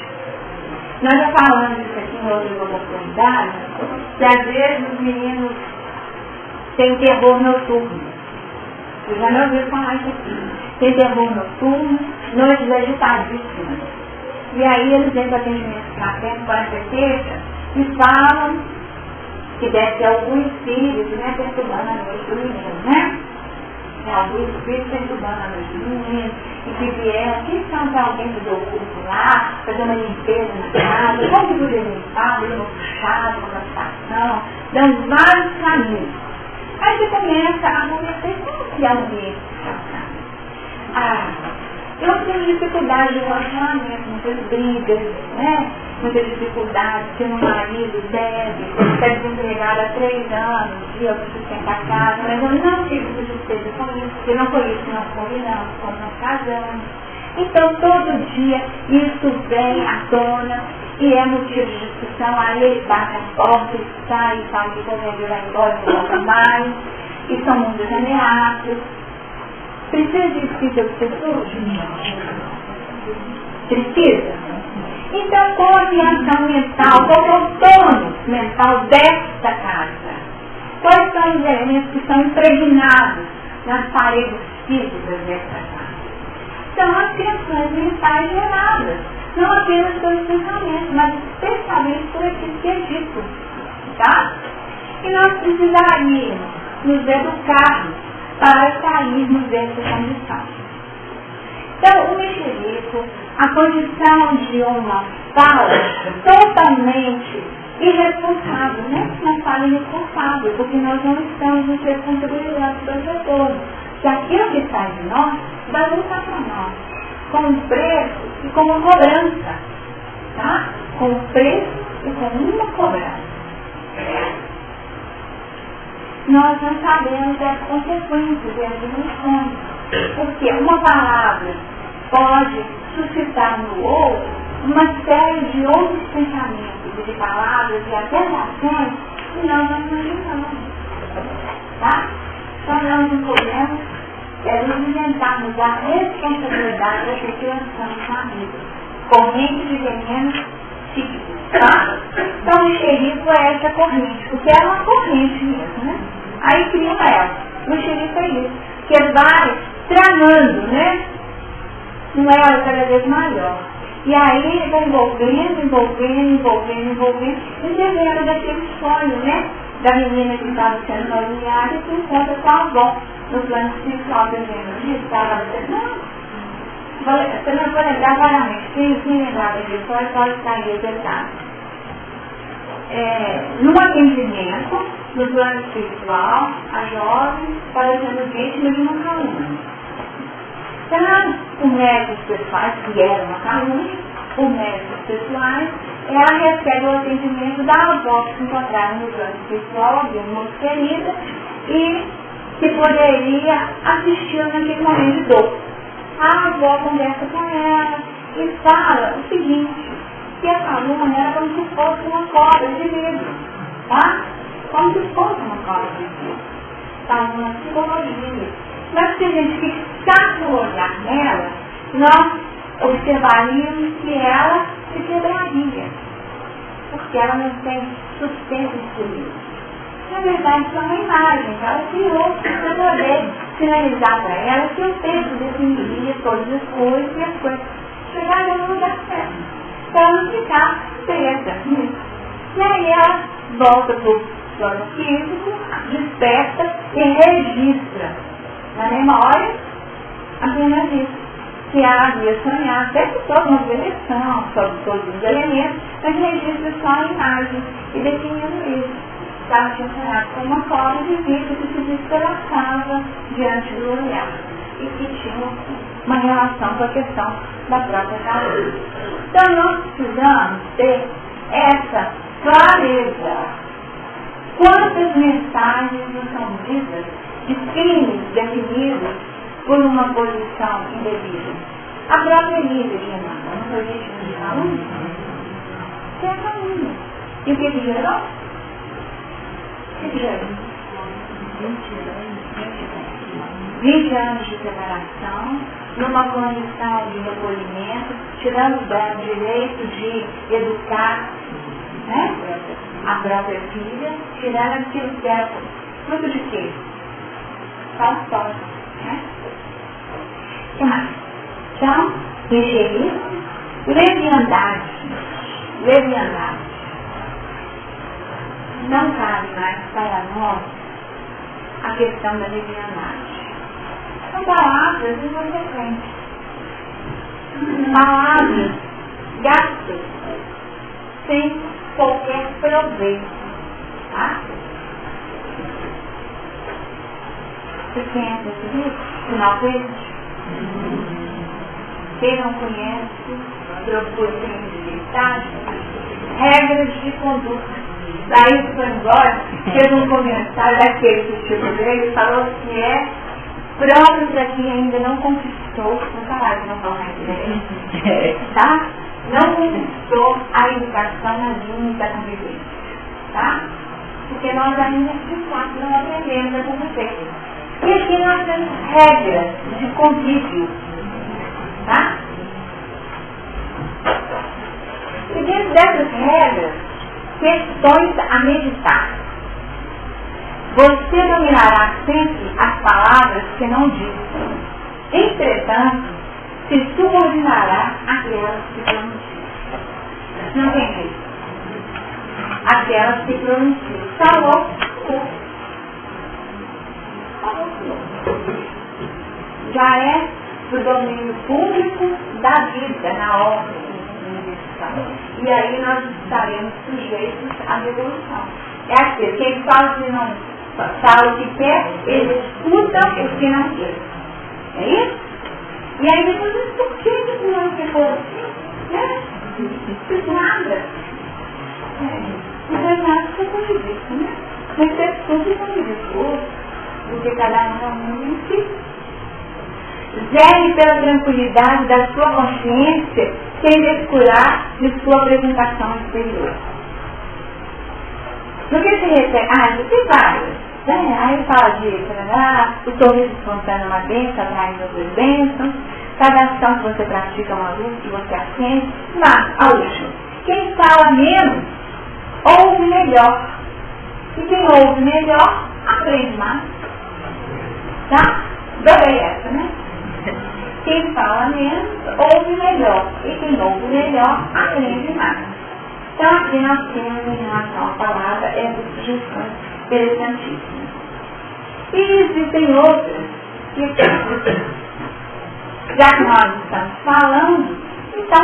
Nós já falamos isso aqui em outras oportunidades, que às vezes os meninos têm terror noturno. Você já não ouviu falar isso aqui. Tem terror noturno, noites agitadíssimas. E aí eles vêm para atendimento fraterno, para a certeza, e falam que deve ter algum espírito, né, perturbando a noite do menino, né? Algum espírito perturbando a noite do menino, e que vieram, quem sabe alguém que deu o curso lá, fazer uma limpeza na casa, como que podia limpar, deu uma puxada, uma captação, dando vários caminhos. Aí você começa a conversar como que é o ambiente da casa. Eu tenho dificuldade de relacionamento, muitas brigas, né? Muitas dificuldades, que meu marido deve, está desempregado há 3 anos, e eu preciso sentar a casa, mas eu não tive despesa com isso, porque não foi isso que nós combinamos, quando nós casamos. Então, todo dia, isso vem à tona, e é motivo de discussão, aí ele bate a porta, ele sai, e fala que qualquer dia vai embora, não volta mais, e são muitas ameaças. Precisa de espírito obsessor? Precisa? Então, qual a aviação mental, qual é o tônus mental desta casa? Quais são os elementos que são impregnados nas paredes físicas desta casa? são as questões mentais geradas, não apenas pelos pensamentos, mas especialmente por aquilo que é dito. Tá? E nós precisaríamos nos educar para sairmos dessa condição. Então, o mexerico, a condição de uma fala totalmente irresponsável, né? Uma fala irresponsável, porque nós não estamos nos responsabilizando pelo retorno. Que aquilo que sai de nós vai voltar para nós, com um preço e com uma cobrança. Tá? Com um preço e com uma cobrança. Nós não sabemos as consequências dessas emoções, porque uma palavra pode suscitar no outro uma série de outros pensamentos, de palavras e até ações que nós não imaginamos. Tá? Então nós não podemos nos inventarmos a responsabilidade da circulação da vida. Corrente de veneno psíquico. Tá? Então o xerife é essa corrente, porque é uma corrente mesmo, né? Aí criam ela. O xerife é isso, que ele vai tramando, né? Um elo cada vez maior. E aí ele vai envolvendo, e devendo daquele sonho, né? Da menina que estava sendo noviada e que encontra com a avó no plano espiritual, dizendo, estava não. Você não vai lembrar claramente, quem lembrar da história pode sair detalhe. No atendimento, no plano espiritual, a jovem estava sendo vítima de uma calúnia. Então, os médicos pessoais, que era uma calúnia, os médicos pessoais, ela recebe o atendimento da avó que se encontrava no plano espiritual, alguém muito querida, e que poderia assisti-la naquele momento de dor. A avó conversa com ela e fala o seguinte, que a calúnia era como se fosse uma cobra de vidro, tá? Como se fosse uma cobra de vidro. Tá? Uma psicologia. Mas se a gente fixasse o olhar nela, nós observaríamos que ela se quebraria, porque ela não tem sustento espiritual. Na verdade, isso é uma imagem que ela criou para poder finalizar para ela que o texto definiria todas as coisas e as coisas chegaram no lugar certo, para ela não ficar presa. E aí ela volta para o plano físico, desperta e registra na memória apenas isso, que ela havia sonhado, até que toda uma direção sobre todos os elementos, mas registra só a imagem e definindo isso. Estava funcionando com uma cobra de vidro que se despedaçava diante do olhar e que tinha uma relação com a questão da própria cabeça. Então nós precisamos ter essa clareza. Quantas mensagens nos são ditas de crimes definidos por uma posição indevida? A própria Lídia de Renata não foi vítima de calúnia? Que é calúnia. E o que gerou? 20 anos de separação, numa condição de recolhimento, tirando o direito de educar, né, a própria filha, tirando aquilo que era fruto de quê? Só, né? O que mais? Então, enxerguismo, leviandade. Não cabe mais para nós a questão da leviandade. São palavras inconsequentes. Palavras gastas sem qualquer proveito. Tá? Você conhece esse livro? Final verde? Quem não conhece, procura sensibilidade. Regras de conduta. Daí foi embora, fez um comentário daquele que chegou dele e falou que é próprio para quem ainda não conquistou, não falar de não falar inglês, tá? Não conquistou a educação na linha da convivência, tá? Porque nós ainda, de fato, não aprendemos a conviver. E aqui nós temos regras de convívio, tá? E dentro dessas regras, questões a meditar. Você dominará sempre as palavras que não diz. Entretanto, se subordinará àquelas que pronunciam. Não tem jeito. Aquelas que pronunciam. Falou. Já é do domínio público da vida, na ordem universal. E aí nós estaremos sujeitos à revolução. É aquilo, quem fala que não fala o que quer, eles escutam o que não quer. É isso? E aí depois, por que não ficou assim? Né? Não fiz nada. Não faz nada que eu isso, né? Tem que ser tudo convidado, porque cada um é um mundo em si. Zele pela tranquilidade da sua consciência, sem descurar de sua apresentação exterior. No que se refere? Isso tem vários. Né? Aí fala de o sorriso espontâneo é uma bênção, atraindo outras bênçãos, cada ação que você pratica é uma luz que você acende, mas, a última, quem fala menos, ouve melhor. E quem ouve melhor, aprende mais. Tá? Adorei essa, né? Quem fala menos, ouve melhor. E quem ouve melhor, aprende mais. Então aqui nós temos em relação à palavra essas sugestões interessantíssimas. E existem outras que, já que nós estamos falando, então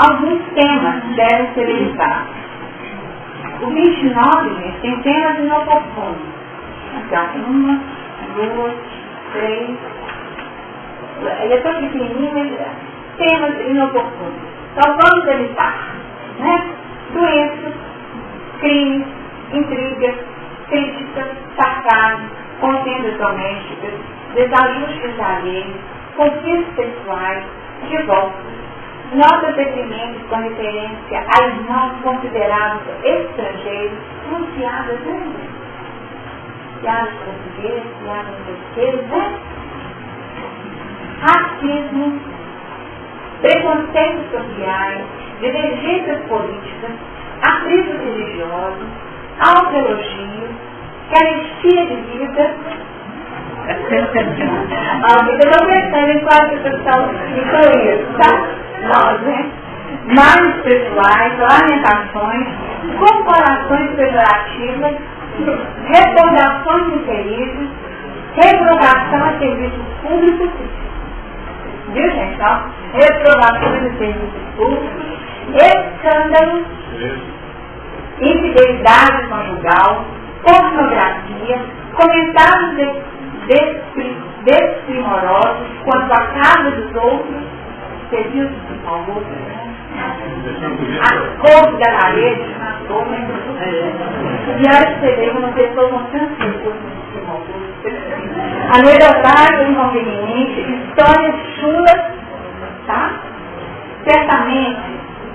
alguns temas devem ser evitados. O 29, gente, tem temas inoportunos. Então, 1, 2, 3. Ele é tão pequenininho, mas temas inoportunos. Então vamos evitar, né? Doenças, crimes, intrigas, críticas, sarcasmo, contendas domésticas, desajustes alheios, conflitos sexuais, divórcios, notas deprimentes com referência a irmãos considerados estrangeiros, pronunciadas, né? Piadas portuguesas, piadas portuguesas, né? Racismo, preconceitos sociais, divergências políticas, atritos religiosos, autoelogio, carestia de vida. Eu estou pensando em quase que estão incluídos, tá? Nós, né? Males pessoais, lamentações, comparações pejorativas, recordações infelizes, reprovação a serviços públicos, viu, gente? Então, reprovações a serviços públicos, escândalos, infidelidade conjugal, pornografia, comentários desprimorosos quanto à casa dos outros, serviços de favor, a cor da parede, e olha que você vê uma pessoa com tantos recursos de favor, anedotário inconveniente, histórias chulas, tá? Certamente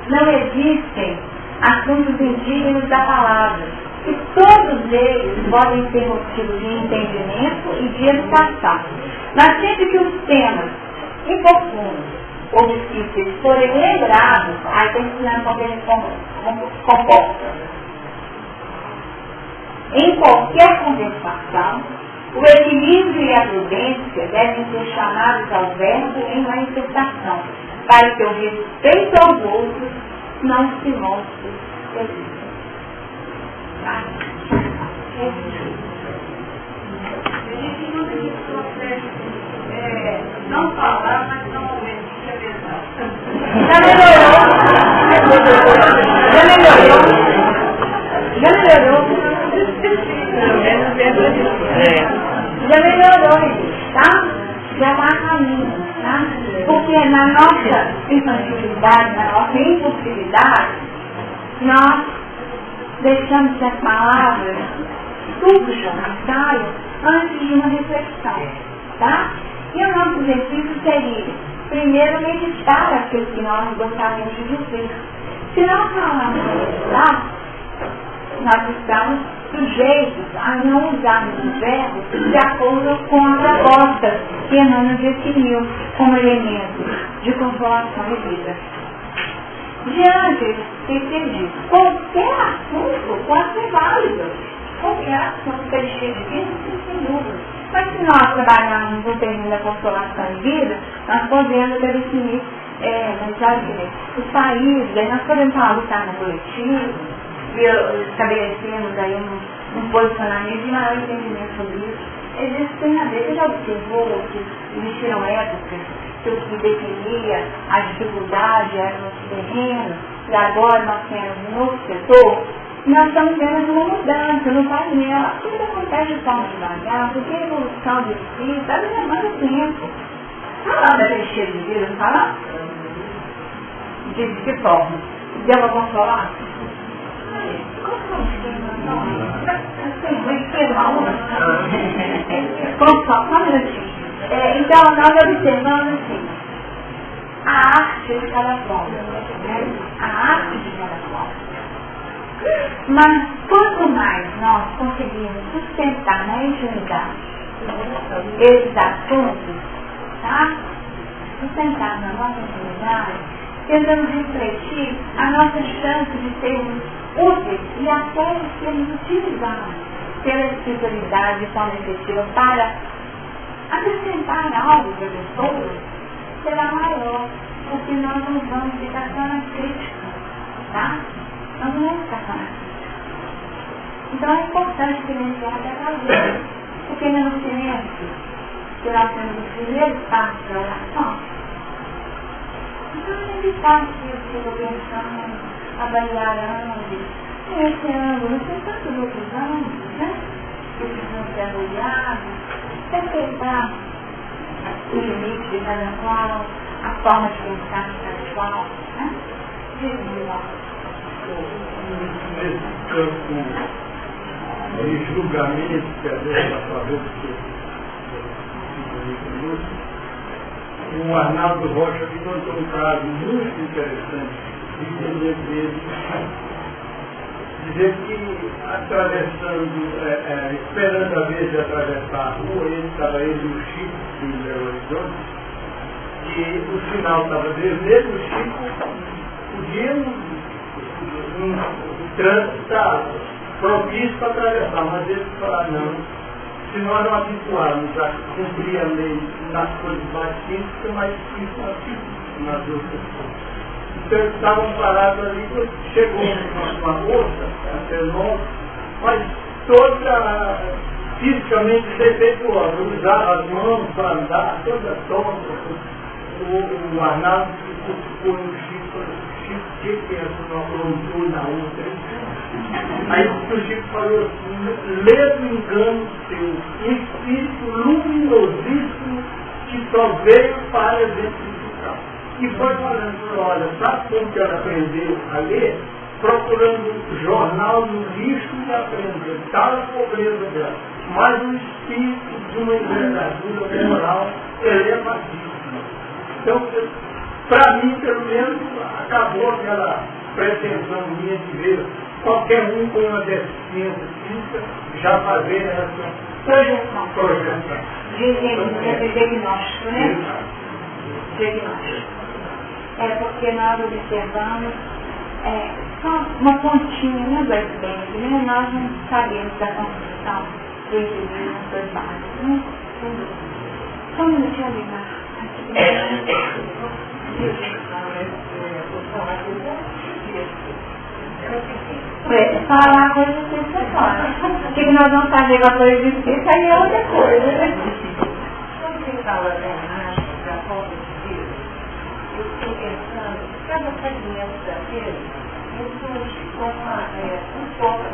não existem assuntos indignos da palavra, e todos eles podem ser motivos de entendimento e de educação. Mas sempre que os temas inoportunos ou difíceis forem lembrados, aí tem que ensinar como eles comportam. Em qualquer conversação, o equilíbrio e a prudência devem ser chamados ao verbo em manifestação, para que o respeito aos outros não se mostre evidente. Não falar, mas não ouvir a verdade. Já melhorou. Já melhorou, tá? Já vai a caminho, tá? Porque na nossa infantilidade, na nossa impulsividade, nós deixamos que as palavras surjam e saiam antes de uma reflexão, tá? E o nosso exercício seria, primeiro, meditar aquilo que nós gostaríamos de dizer. Se nós falarmos meditar, nós estamos sujeitos a não usarmos os verbos de acordo com a proposta que Emmanuel definiu como elemento de consolação e vida. Diante disso, qualquer assunto pode ser válido. Qualquer assunto que ele chegue de vida, sem dúvida. Mas se nós trabalharmos no terreno da consolação e vida, nós podemos definir os países, aí nós podemos falar do cargo coletivo, e estabelecemos aí um posicionamento de maior entendimento sobre isso. Isso tem a ver, você já observou que existiram épocas que o que definia a dificuldade era no terreno, e agora nós temos um novo setor, nós estamos vendo uma mudança no painel. Tudo acontece de forma devagar, porque a evolução do espírito está levando tempo. Falando daquele cheiro de vida, não fala? De que forma? Deu para consolar? Só um minutinho. Então, nós observamos assim, a arte de cada forma. A arte de cada forma. Mas quanto mais nós conseguimos sustentar na intimidade esses assuntos, tá? Sustentar na nossa intimidade, tentamos refletir a nossa chance de sermos úteis e até de sermos utilizados pela espiritualidade de forma efetiva para acrescentar algo para as pessoas, será maior, porque nós não vamos ficar só na crítica, tá? Nós não vamos ficar só na crítica. Então é importante silenciar até a vez, porque no silêncio, que nós temos o primeiro passo da oração, então é muito fácil que eu estou pensando, avaliando, silenciando, não tem tantos outros ângulos, né? Que precisam ser avaliados, respeitar o limite de cada qual, a forma de pensar de cada qual, né? Nesse campo de julgamento que a gente a favor o Arnaldo Rocha que contou um caso muito interessante de entender dele, dizer que atravessando, esperando a vez de atravessar a rua, ele e o Chico em Belo Horizonte, e o sinal estava vermelho, o Chico podia o trânsito está propício para atravessar, mas ele falou, não, se nós não habituarmos a cumprir a lei nas coisas mais simples, fica mais difícil nas outras coisas. Então eles estavam parados ali, chegou uma moça, até nós, mas toda fisicamente defeituosa, usava as mãos para andar, toda tonta. O Arnaldo ficou no Chico, que pensa numa frontura na outra. Aí o Chico falou assim, ledo engano seu, espírito luminosíssimo que só veio para exemplificar. E foi falando, olha, sabe como que ela aprendeu a ler? Procurando jornal no lixo e aprendendo. Tal a pobreza dela. Mas o espírito de uma envergadura moral elevadíssima. Então, para mim, pelo menos, acabou aquela pretensão minha de ver qualquer um com uma deficiência física já fazer essa projeção. Diagnóstico, né? Diagnóstico. É porque nós observamos só uma pontinha do iceberg, né? Nós não sabemos da construção do indivíduo nas suas bases, né? Só um minutinho ali, falar coisa que você fala. O que nós vamos fazer com a coisa de espírito aí é outra coisa, né? Quando você fala da falta de Deus, eu fiquei pensando, cada fragmento daquele, isso forma um pouco,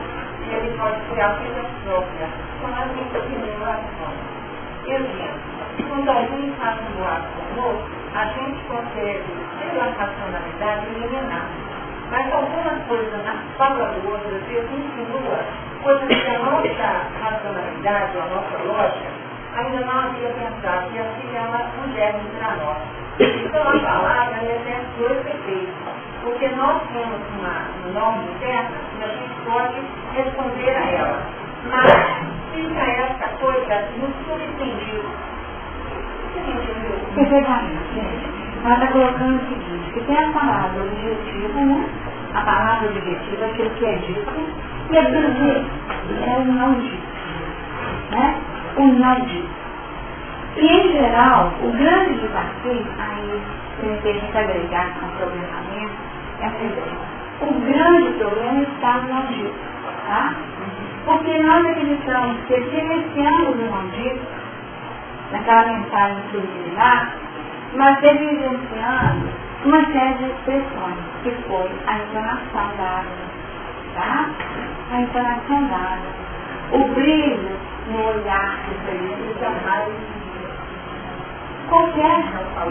e ele pode criar vida própria, como a gente tem relação. Exemplo, quando a gente faz um ato conosco, a gente consegue, pela racionalidade, eliminar. Mas algumas coisas na fala do outro, a gente insinua coisas que a nossa racionalidade, a nossa lógica, ainda não havia pensado, e assim ela sugere para nós. Então a palavra tem dois efeitos, porque nós temos uma norma interna e a gente pode responder a ela. Mas fica essa coisa muito subentendida. Ela está colocando o seguinte, que tem a palavra objetiva, né? A palavra objetiva é aquilo que é dito, e a dizer é o não dito, né? o não dito. E, em geral, o grande desafio, aí, se a gente agregar ao programamento, é essa ideia. O grande problema está no não dito, tá? Porque nós acreditamos que silenciamos o não dito, naquela mensagem subliminar, mas evidenciando uma série de expressões, que foi a entonação dada, tá? A entonação dada, o brilho no olhar do feliz, qualquer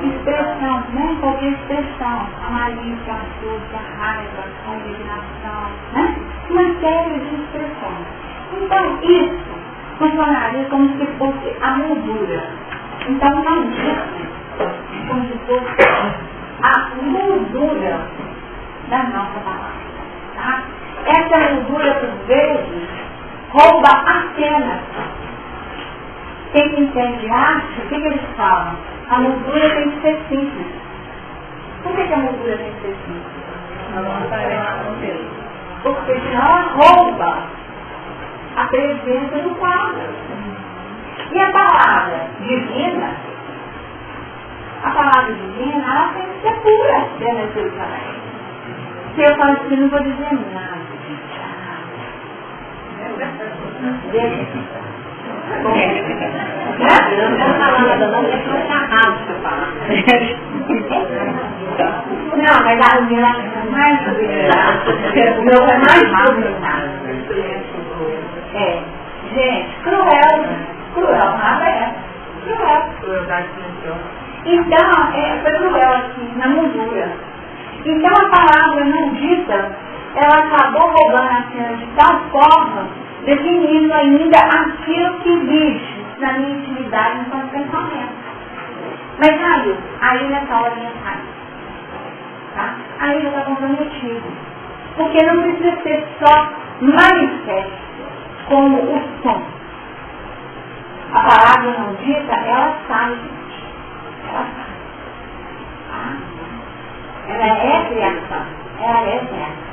expressão, né? Qualquer expressão, a malícia, a astúcia, a raiva, a indignação, né? Uma série de expressões. Então, isso funcionaria como se fosse a moldura. Então, não disse como se fosse a moldura da nossa palavra. Tá? Essa moldura, por vezes, rouba a cena. Quem entende arte, o que eles falam? A moldura tem que ser simples. Por que a moldura tem que ser simples? Porque senão ela rouba a presença do quadro. E a palavra divina, ela tem que ser pura dentro daquele tamanho. Se eu falo assim, não vou dizer nada. Deixa. Não, mas a minha é mais o meu é mais dominado. Gente, cruel, nada é. Crueldade silenciosa. Então, foi cruel aqui, na moldura. Então a palavra não dita, ela acabou roubando a cena de tal forma, definindo ainda aquilo que existe na minha intimidade enquanto pensamento. Mas sabe, aí nessa hora minha cai. Tá? Aí já está comprometido. Porque não precisa ser só manifesto, como o som. A palavra não dita, ela sai. Ela sai. Tá? Ela é criação. Ela é criação.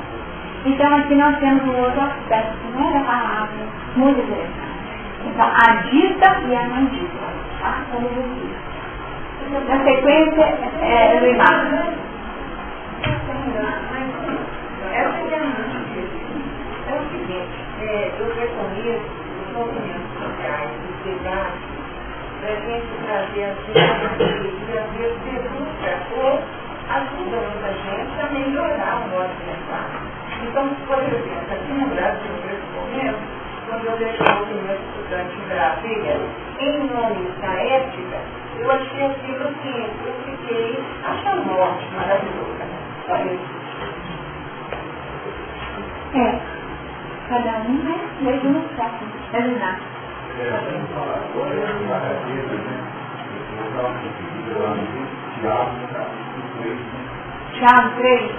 Então aqui nós temos um outro aspecto, né, da palavra, muito interessante. Então, a dita e a não dita, tá? Como eu disse. Na sequência, é o imagem. É o seguinte, eu reconheço os movimentos sociais, os debates, para a gente trazer as denúncias ou ajudando a gente a melhorar o nosso pensar. Então, por exemplo, aqui no Brasil, nesse momento, quando eu deixei o movimento estudante em Brasília, em nome da ética, eu achei aquilo assim, eu fiquei achando ótimo, maravilhoso. Só isso. Cada um, né? Mesmo no século. Terminar. Tiago 3.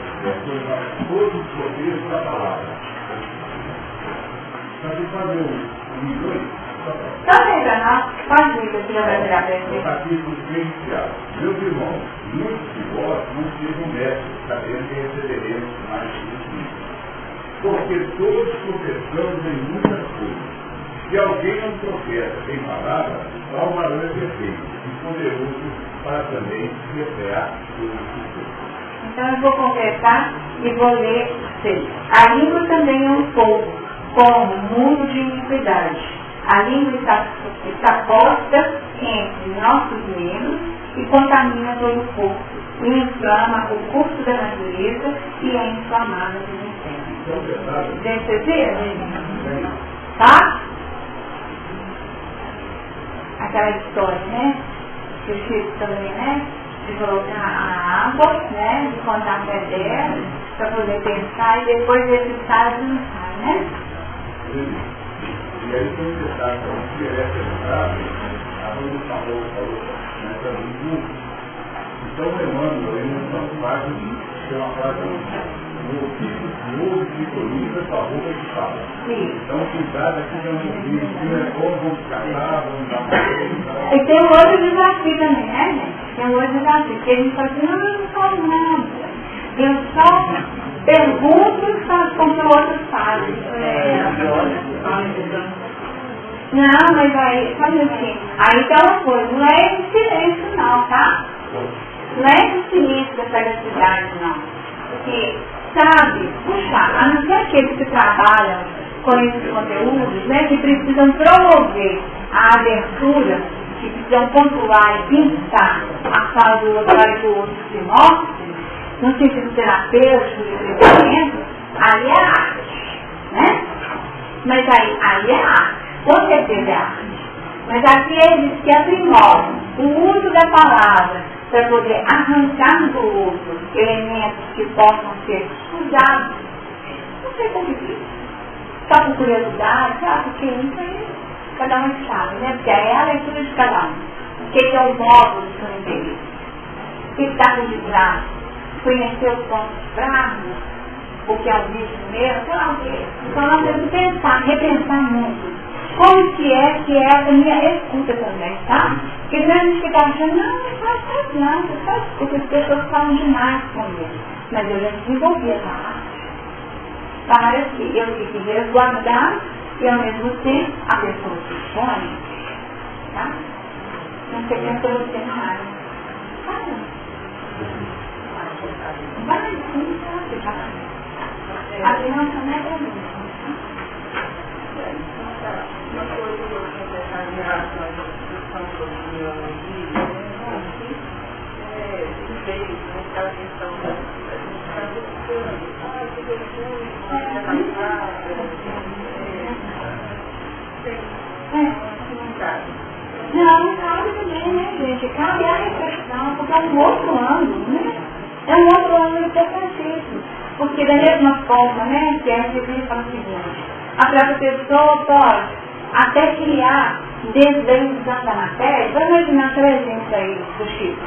Todos os poderes da palavra. Para fazer o milhões, Tá vendo, não? Pode ir, que já vai virar para ele. capítulo 3, Tiago. Meus irmãos, muitos de vós não sejam mestres, sabendo que receberemos mais de porque todos professamos em muitas coisas. Se alguém não professa em palavra, tal varão é perfeito e poderoso para também refrear todas as coisas. Então eu vou conversar e vou ler 6. A língua também é um fogo, como um mundo de iniquidade. A língua está posta entre nossos membros e contamina todo o corpo, e inflama o curso da natureza e é inflamada pelo inferno. Gente, vocês viram? Tá? Aquela história, né? Que o Chico também, né? De colocar a água, né? De contar a fé dela, para poder pensar e depois esse sai e não sai, né? E aí, quando você está com o que é perguntado, a Bruno falou nessa língua. Então, Emmanuel, ele não faz uma frase no ouvido de colina com a boca de fala. Então, cuidado aqui que eu não vi, não é como vamos calar, vamos dar uma. E tem um outro desafio também, né, gente? Tem um outro desafio, porque a gente fala assim, não falo nada. Eu só pergunto como que o outro faz. Não, mas aí, sabe assim, aí tá uma coisa, não é esse silêncio não, tá? Não é esse silêncio da sagacidade não. Porque, sabe, puxa, a não ser aqueles que trabalham com esses conteúdos, né, que precisam promover a abertura, que precisam pontuar e pintar a fala do outro para que o outro se mostre, no sentido terapêutico de crescimento, aí é arte, né? Mas aí é arte. Com certeza é arte. Mas aqueles que aprimoram o uso da palavra para poder arrancar do outro elementos que possam ser usados, não sei como dizer, só por curiosidade, porque isso aí cada um sabe, né? Porque aí é a leitura de cada um. O que é o módulo do seu interesse? O que está por detrás? Conhecer os pontos fracos, o que é o vício mesmo, sei lá o quê. Então nós temos que pensar, repensar muito. Como que é a minha escuta também, tá? Porque não a gente fica achando, não faz não, faz escuta, as pessoas falam demais comigo. Mas eu já desenvolvi essa arte. Para que eu fique resguardado e ao mesmo tempo a pessoa se expõe, tá? Não sei quem é você na área. Vai sim, tá? A criança não é pra mim. Uma coisa que eu vou conversar em relação à discussão sobre biologia, não sei, aquela questão da não cabe também, né, gente? Cabe a reflexão, porque é um outro ângulo, né? É um outro ângulo importantíssimo. Porque da mesma forma, né, que a gente fala o seguinte, a própria pessoa pode até criar desejos da matéria. Vamos imaginar, por exemplo, aí do Chico.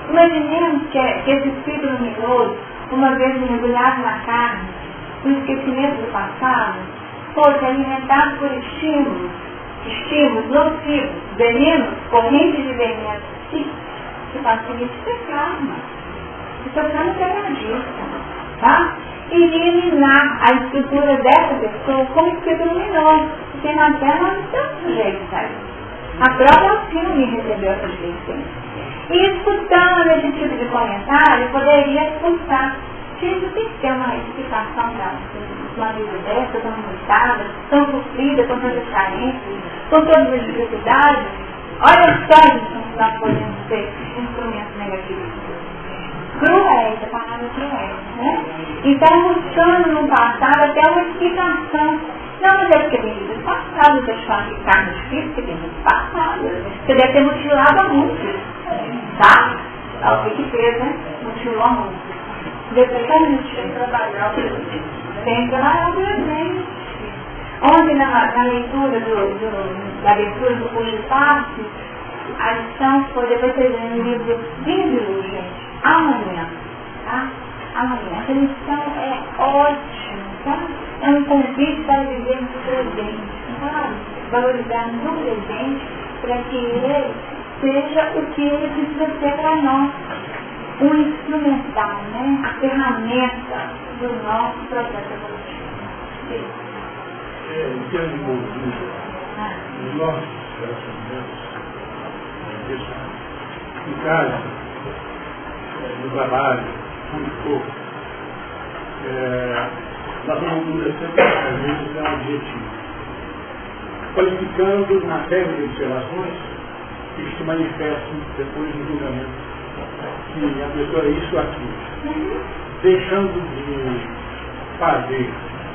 Imaginemos que esse espírito luminoso, uma vez mergulhado na carne, o esquecimento do passado, fosse alimentado por estímulos nocivos, venenos, correntes de veneno que facilita ser karma. Isso é karma quebradista, tá? E eliminar a estrutura dessa pessoa como espírito luminoso, porque na Terra nós não estamos sujeitos a isso. A própria filme recebeu essa advertência. E escutando esse tipo de comentário, poderia escutar. Gente, tem que ter uma explicação para uma vida dessa, tão limitada, tão sofrida, com tantas carências, com todas as dificuldades. Olha só isso que nós podemos ser instrumentos negativos. Cruéis, a palavra cruéis, né? Então, buscando no passado até uma explicação. Não, mas é porque tem vidas passadas, deixa eu falar que carne difícil, porque tem vidas passadas. Você deve ter mutilado muito, tá? É o que fez, né? Mutilou muito. Depois tem que trabalhar o presente. Tem que trabalhar o presente. Ontem, na leitura da abertura do curso de passe, a lição foi, depois vocês veem no livro de Índio, gente, amanhã, tá? Amanhã. Essa lição é ótima, tá? É um convite para viver no presente, sabe? Valorizar no presente para que ele seja o que ele precisa ser para nós. Um instrumental, né? A ferramenta do nosso processo evolutivo. Em termos de movimento, os nossos relacionamentos, em casa, no trabalho, onde for, nós vamos sempre a gente é um objetivo. Qualificando uma série de observações que se manifestam depois do julgamento. Que a pessoa é isso aqui. Deixando de fazer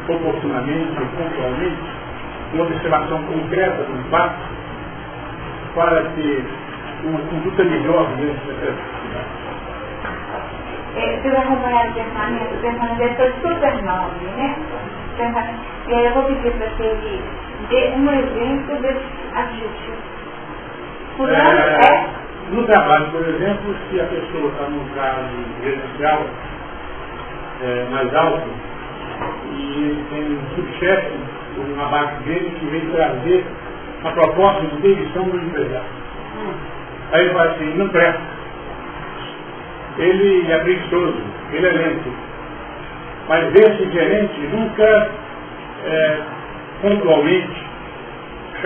oportunamente e pontualmente uma observação concreta do fato para ter uma conduta melhor dentro dessa atividade. Você vai acompanhar o pensamento dele foi super nobre, né? E aí eu vou pedir para que ele dê um exemplo desse adjetivo. No trabalho, por exemplo, se a pessoa está num cargo gerencial mais alto e ele tem um subchefe, um abaixo dele, que vem trazer a proposta de demissão do empresário. Aí ele fala assim, não presta. Ele é preguiçoso, ele é lento. Mas esse gerente nunca pontualmente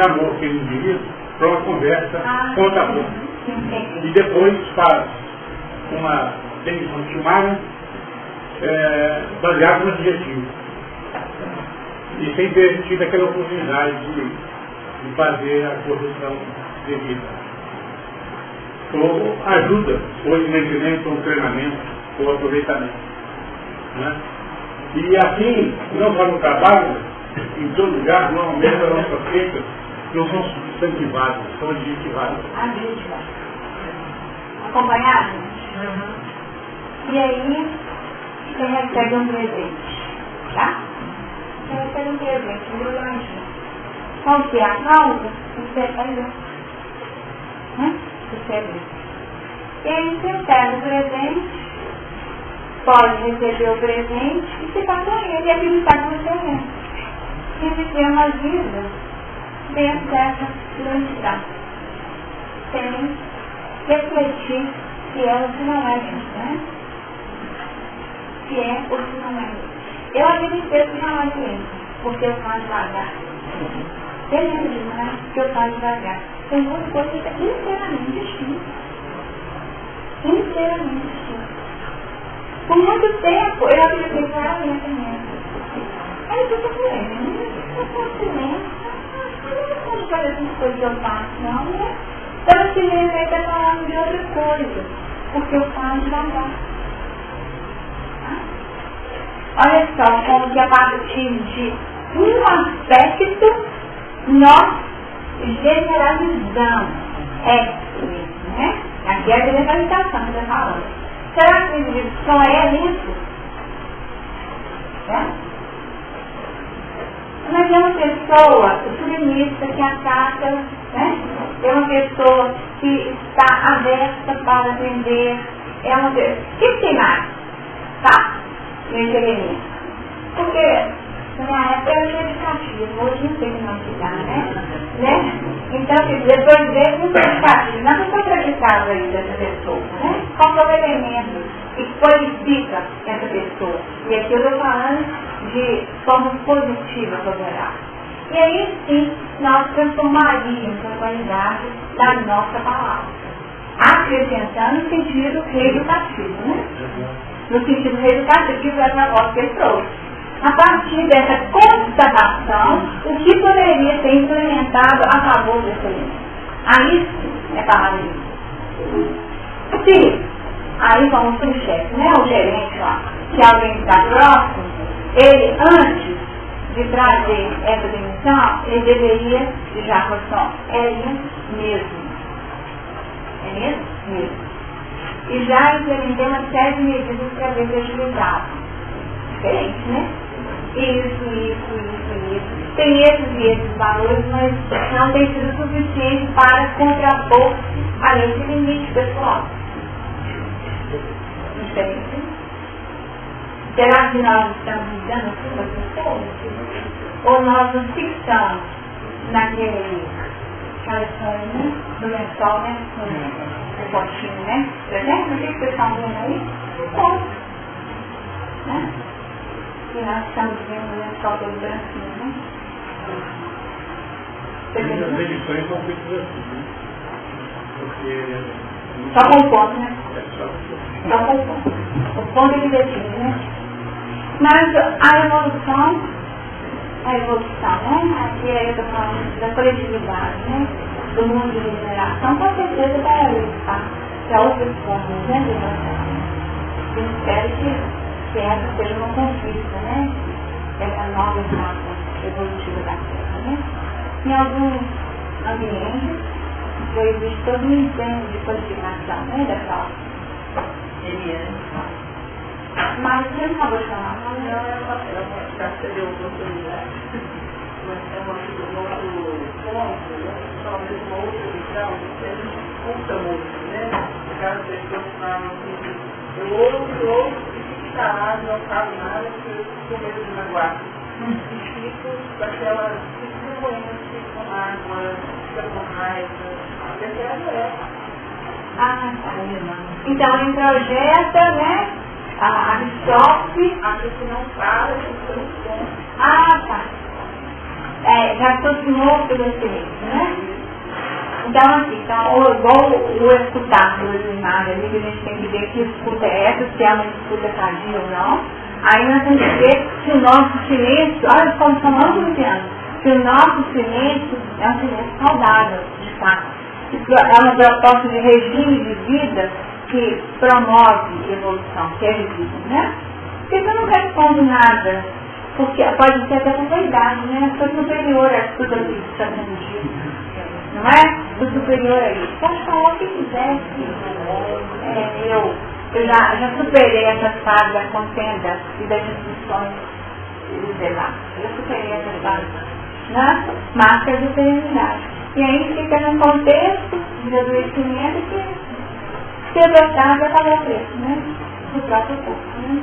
chamou aquele indivíduo para uma conversa ponta a ponta. Entendi. E depois faz uma demissão sumária baseada no objetivo. E sem ter tido aquela oportunidade de fazer a correção devida. Ou ajuda, ou entendimento, ou treinamento, ou aproveitamento. Né? E assim, não só no trabalho, em todo lugar, normalmente as nossas queixas não são substantivadas, são adjetivadas. Acompanhado? E aí, você recebe um presente, tá? Você recebe um presente, um brilhante. Qual que é a causa? Você perdeu. Você perdeu. E aí você pega o presente, pode receber o presente e ficar com ele e acreditar que você é. E viver uma vida dentro dessa identidade. Sem refletir se é ou se não é isso, né? Se é ou se não é isso. Eu acreditei que não é isso, porque eu faço devagar. Beleza, né? Que eu faço devagar. Tem duas coisas inteiramente distintas. Inteiramente distintas. Por muito tempo eu acreditei que era lenta mesmo. Aí eu tô com ele, eu faço silêncio. Eu não fazer essas coisas que eu faço, não, né? Então esse livro aí está falando de outra coisa, porque eu falo devagar. Olha só como que a partir de um aspecto nós generalizamos. Isso, né? Aqui é a generalização que eu estou falando. Será que o indivíduo só é isso? Né? Mas é uma pessoa submissa que ataca, né? É uma pessoa que está aberta para aprender. É uma pessoa... O que tem mais? Tá? Nesse elemento. Porque na minha época era educativo, hoje não sei como se dá, né? Então, quer dizer, depois dele não tem educativo. Não estou acreditando aí dessa pessoa, né? Qual é o elemento que qualifica essa pessoa? E aqui eu estou falando de forma positiva sobre ela. E aí sim, nós transformaríamos a qualidade da nossa palavra, acrescentando o sentido reeducativo, né? No sentido reeducativo que foi a proposta que ele trouxe. A partir dessa constatação, o que poderia ser implementado a favor desse elemento? Aí sim, é palavra de se aí vamos para o chefe, né? O gerente lá, que alguém está próximo, ele antes de trazer essa demissão, ele deveria já falar, é isso mesmo. É mesmo? Mesmo. E já implementei uma série de medidas para ver se agilizado. Diferente, né? Isso. Tem esses e esses valores, mas não tem sido suficiente para contrapor a esse limite pessoal. Diferente. Será que nós estamos lidando com as pessoas? Ou nós nos fixamos naquele sonho do lençol, né? O potinho, né? Por exemplo, o que vocês estão vendo aí? Um ponto. Né? E nós estamos vendo o lençol todo branquinho, né? As edições são feitas assim, né? Porque... Só com o ponto, né? Só com o ponto. O ponto é que define, né? Mas a evolução, né? Aqui eu estou falando da coletividade, né? Do mundo de regeneração, com certeza vai ali, tá? Para outras formas, né? De regeneração. Eu espero que essa seja uma conquista, né? Essa nova etapa evolutiva da Terra, né? Em alguns ambientes, já existe todo um empenho de qualificação, né? Dessa mas eu não vou chamar. Não, eu acho que você deu oportunidade. Mas é um outro ponto, né? Talvez uma outra visão, que a gente escuta muito, né? Cada pessoa fala assim, eu ouço, e fica calado, não falo nada, porque eu fico com medo de magoar. E fico com aquela doença, fico com água, fica com raiva. A verdade é. Ah, tá. Então ele projeta, né? Absorve. A pessoa não fala, eu estou no ponto. Ah, tá. já continuou pelo silêncio, né? Então, assim, igual o escutar do imagens ali, que a gente tem que ver que escuta é essa, se é uma escuta tardia ou não. Aí nós temos que ver se o nosso silêncio, olha como estamos dizendo, se o nosso silêncio é um silêncio saudável, de fato. Isso é uma proposta de regime de vida que promove evolução, que é visível, né? Porque eu não respondo nada, porque pode ser até com verdade, né? Sou superior a tudo aquilo que está sendo dito, não é? Sou superior a isso. Pode falar o que quiser, eu já superei essa fase da contenda e das discussões liberadas. Eu superei essa fase, né? Marca de serenidade. E aí fica num contexto de adoecimento que se adotar vai pagar o preço, né? Do próprio corpo, né?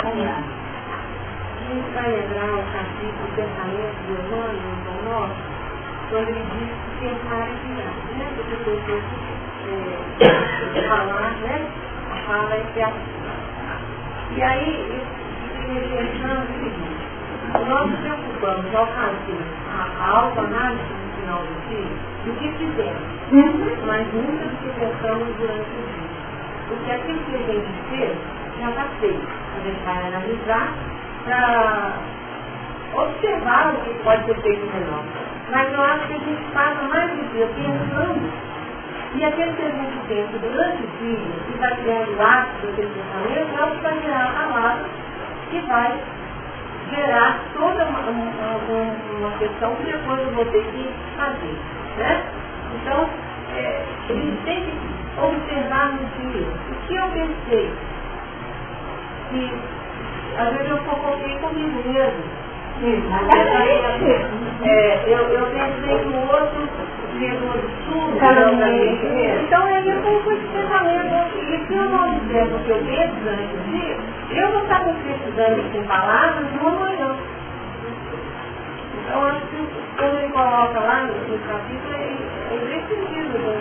Vamos lá. A gente vai lembrar o capítulo Pensamento do Humano, do nosso, quando ele diz que pensar é criar, né? Porque você falar, né? A fala é criação. E aí, fica pensando o seguinte, nós nos preocupamos ao fazer a autoanálise no final do dia, do que fizemos, mas nunca do que pensamos durante o dia. Porque aquilo que a gente fez já está feito. A gente vai analisar para observar o que pode ser feito melhor. Mas eu acho que a gente passa mais do dia pensando, e aquilo que a gente pensa durante o dia, que vai criando hábitos daquele pensamento, é o que vai gerar a palavra que vai gerar toda uma questão que depois eu vou ter que fazer, né? Então, a gente tem que observar no dia o que eu pensei, que às vezes eu fofoquei comigo mesmo. Eu pensei que o outro levou absurdo para mim. Então eu vou com esse pensamento. E se eu não observo o que eu penso durante o dia, eu vou estar precisando com palavras no amanhã. Então acho que quando ele coloca lá no capítulo, é imprescindível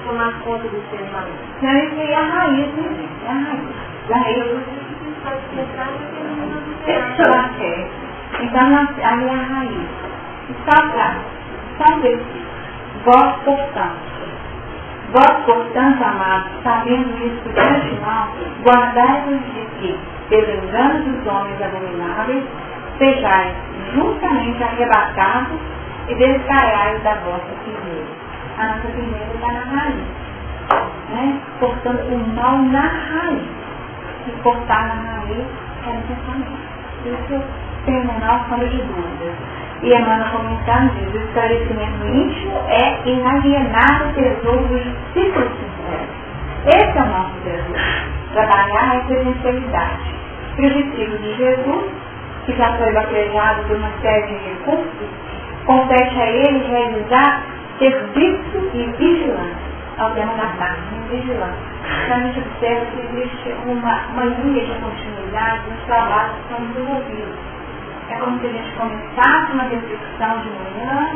tomar conta dos pensamentos. Não, isso aí é a raiz, né? É a raiz. A gente pode pensar naquele mundo do cenário. Então, aí é a raiz. Só um versículo. Vós, portanto, amados, sabendo isso de antemão, guardai-vos de que, pelo engano dos homens abomináveis, sejais justamente arrebatados e descaiais da vossa firmeza. A nossa firmeza está na raiz. Né? Portanto, o mal na raiz. E cortar na raiz é no pensamento. Isso tem a menor sombra de dúvida. E Emmanuel comentando diz, o esclarecimento íntimo é inalienável tesouro dos discípulos sinceros. Esse é o nosso tesouro. Trabalhar essa sinceridade. E os discípulos de Jesus, que já foi baptizado por uma série de recursos, compete a ele realizar serviço e vigilância. Ao tema da tarde, vigilância. Então a gente observa que existe uma linha de continuidade nos trabalhos que são desenvolvidos. É como se a gente começasse uma reflexão de manhã,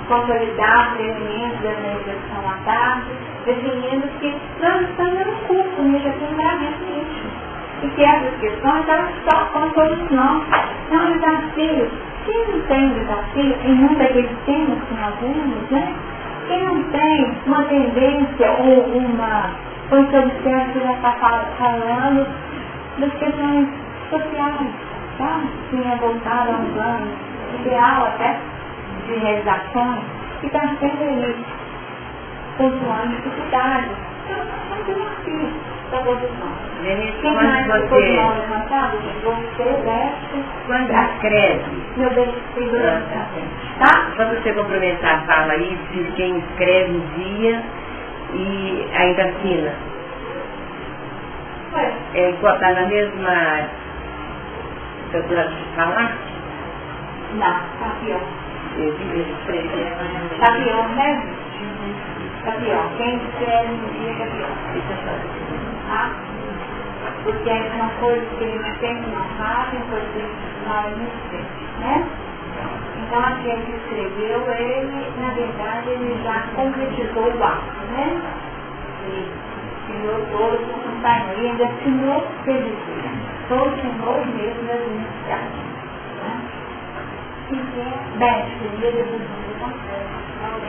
consolidar os elementos da reflexão à tarde, definindo que nós estamos no curso, né, de aprimoramento íntimo. E que essas questões elas tocam todos nós. Não é um desafio. Quem não tem desafio em um daqueles temas que nós vemos, né? Quem não tem uma tendência ou uma... Quando você observa que já está falando das questões sociais, tá? Quem é voltado a um plano ideal até de realizações, que está sempre aí, pontuando dificuldades. Então, é um desafio para todos nós. Quem mais ficou de mão levantada? Você veste. Quando escreve. Meu Deus, segurando a frente. Tá? Quando você complementar, fala aí de quem escreve via e ainda assina. Está na mesma estrutura de falar? Não, tá pior. Tá pior, né? Tá pior. Quem escreve via tá pior. Tá? Porque são coisas que eles sempre não fazem, coisas que eles falam muito tempo, né? Então, aquele que escreveu, ele, na verdade, ele já concretizou o ato, né? Ele assinou todos os painel, ele ainda assinou serviço, todos assinou mesmo as iniciais, né? Bem, seria devido ao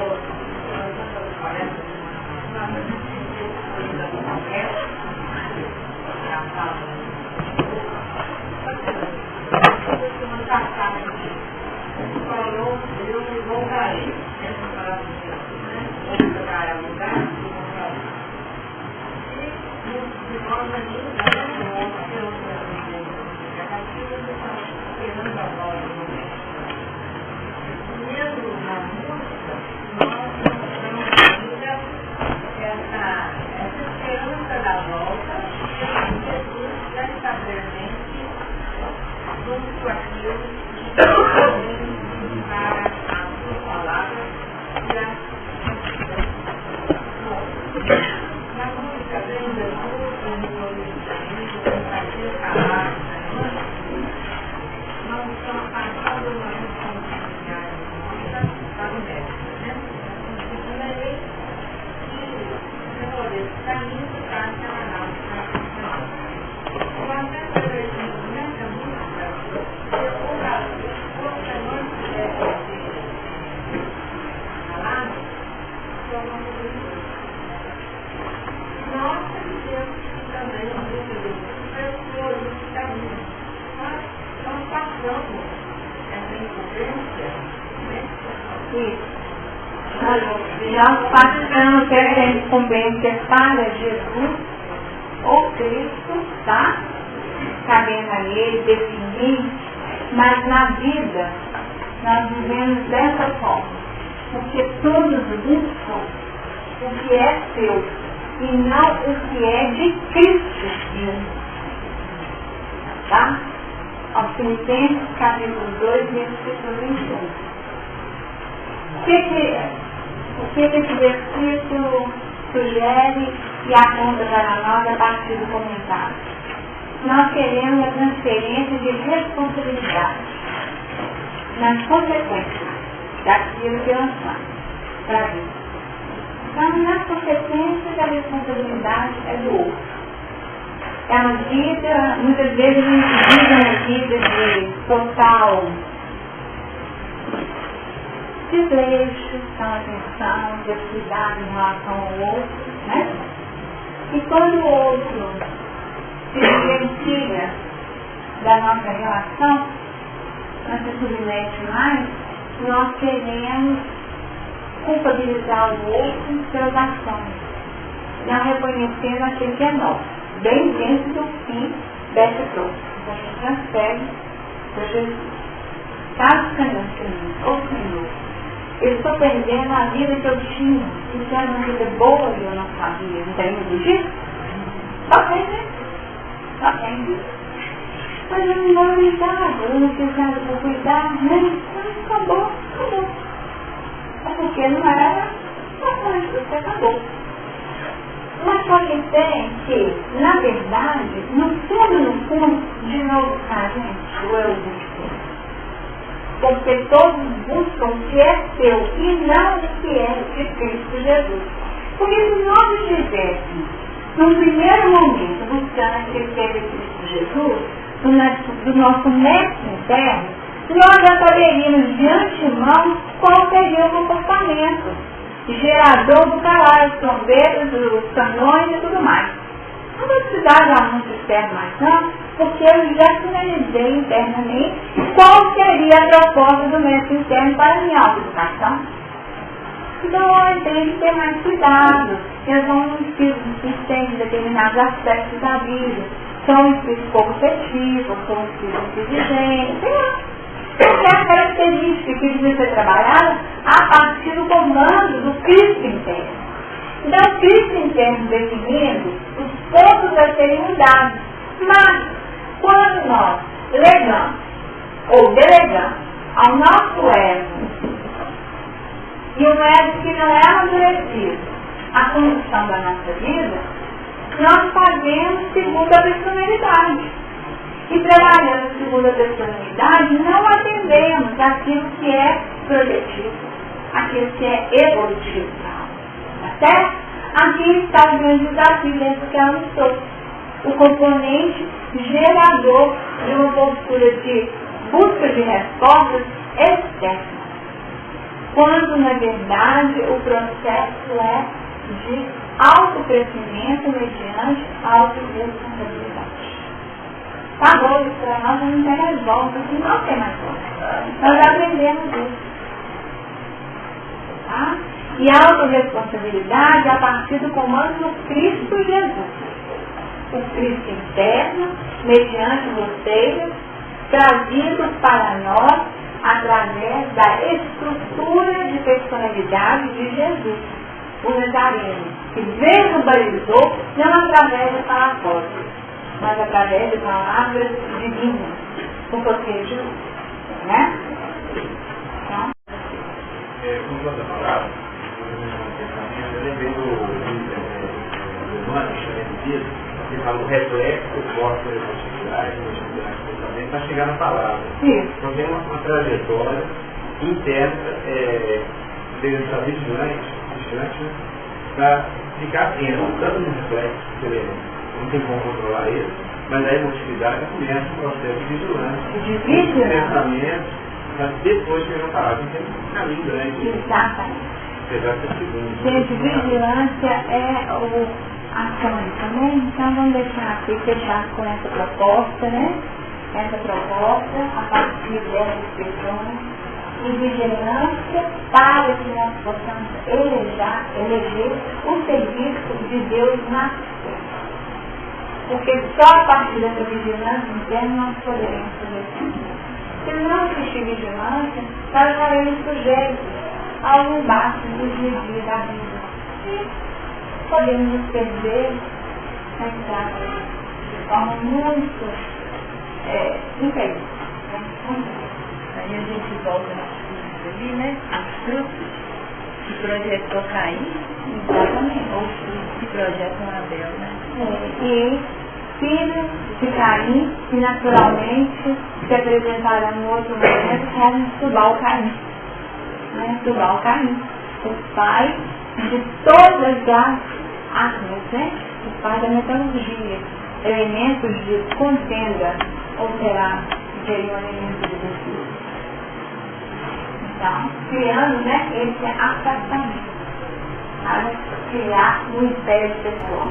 nós passamos essa incumbência para Jesus, ou Cristo, tá? Cabendo a Ele definir, mas na vida nós vivemos dessa forma, porque todos buscam o que é seu e não o que é de Cristo, tá? Aos Filipenses, capítulo 2, versículo 21. O que esse versículo sugere e aponta para nós a partir do comentário? Nós queremos a transferência de responsabilidade nas consequências daquilo que nós fazemos para a vida. Então, nas consequências, a responsabilidade é do outro. É uma vida, muitas vezes a gente vive uma vida de total desleixo, com atenção, descuidado em relação ao outro, né? E quando o outro se desvencilha da nossa relação, não se submete mais, nós queremos culpabilizar o outro pelas ações, não reconhecendo aquilo que é nosso, bem dentro do fim dessa trouxa. Então a gente transfere para Jesus. Caso Senhor, ô Senhor, eu estou perdendo a vida que eu tinha, isso era uma vida boa e eu não sabia, não tem muito disso? Só tem, né? Só tem disso. Mas eu não valorizava, eu não fiz nada para cuidar, né? Então, acabou. É porque não era importante, você acabou. Mas só que tem que, na verdade, no fundo, de novo, tá, gente? O eu busco. Porque todos buscam o que é seu e não o que é de Cristo Jesus. Porque se nós estivéssemos, no primeiro momento, buscando aquilo que é de Cristo Jesus, do nosso mestre interno, nós já saberíamos de antemão qual seria o comportamento gerador do calar, os trombeiros, os canões e tudo mais. Não vou precisar de anúncio externo mais não, porque eu já finalizei internamente qual seria a proposta do mestre interno para a minha autoeducação. Então eu tenho que ter mais cuidado. Eu sou um espírito insistente em determinados aspectos da vida. Sou um espírito pouco afetivo, sou um espírito exigente, sei lá. Essa é a característica que deve ser trabalhada a partir do comando do Cristo interno. Então, o Cristo interno definindo os pontos a serem mudados. Mas, quando nós legamos ou delegamos ao nosso ego, e um ego que não é amadurecido, a condução da nossa vida, nós fazemos segundo a personalidade. E trabalhando segundo a personalidade, não atendemos aquilo que é progressivo, aquilo que é evolutivo. Tá certo? Aqui está o grande desafio dentro que ela nos trouxe. O componente gerador de uma postura de busca de respostas externa. Quando, na verdade, o processo é de autocrescimento mediante autorresponsabilidade. Acabou isso para nós, não tem mais volta, não tem mais volta. Nós já aprendemos isso. Tá? E a autorresponsabilidade a partir do comando do Cristo Jesus. O Cristo interno, mediante vocês, trazidos para nós através da estrutura de personalidade de Jesus, o Nazareno, que verbalizou não através de palavras, mas através de palavras divinas, com poder, né? Então, como você falava, eu lembrei do Emmanuel, que fala o reflexo forte da emotividade, para chegar na palavra. Então tem uma trajetória interna, deve estar vigilante, para ficar atento, tanto no reflexo, que não tem como controlar ele, mas a emotividade começa um processo de vigilância, de pensamento, para depois chegar na palavra. Então tem um caminho grande. Exatamente. Gente, vigilância é a tônica, né? Então vamos deixar aqui fechar com essa proposta, né? Essa proposta, a partir dessas questões, e vigilância para que nós possamos eleger o serviço de Deus na terra. Porque só a partir dessa vigilância interna nós poderemos fazer isso. Se não existir vigilância, nós estaremos sujeitos aos embates do dia a dia da vida. E podemos nos perder na estrada de forma muito infeliz. Aí a gente volta nos ali, né? Os frutos que projetou Caim. Exatamente. Ou os frutos que projetam Abel, né? E filhos de Caim, que naturalmente se apresentarão no outro momento como Tubal-Caim. Né? Tubal-Caim, o pai de todas as armas, né? O pai da metalurgia, elementos de contenda, ou será que seriam elementos de defesa. Então, criando, né, esse afastamento para criar um império pessoal.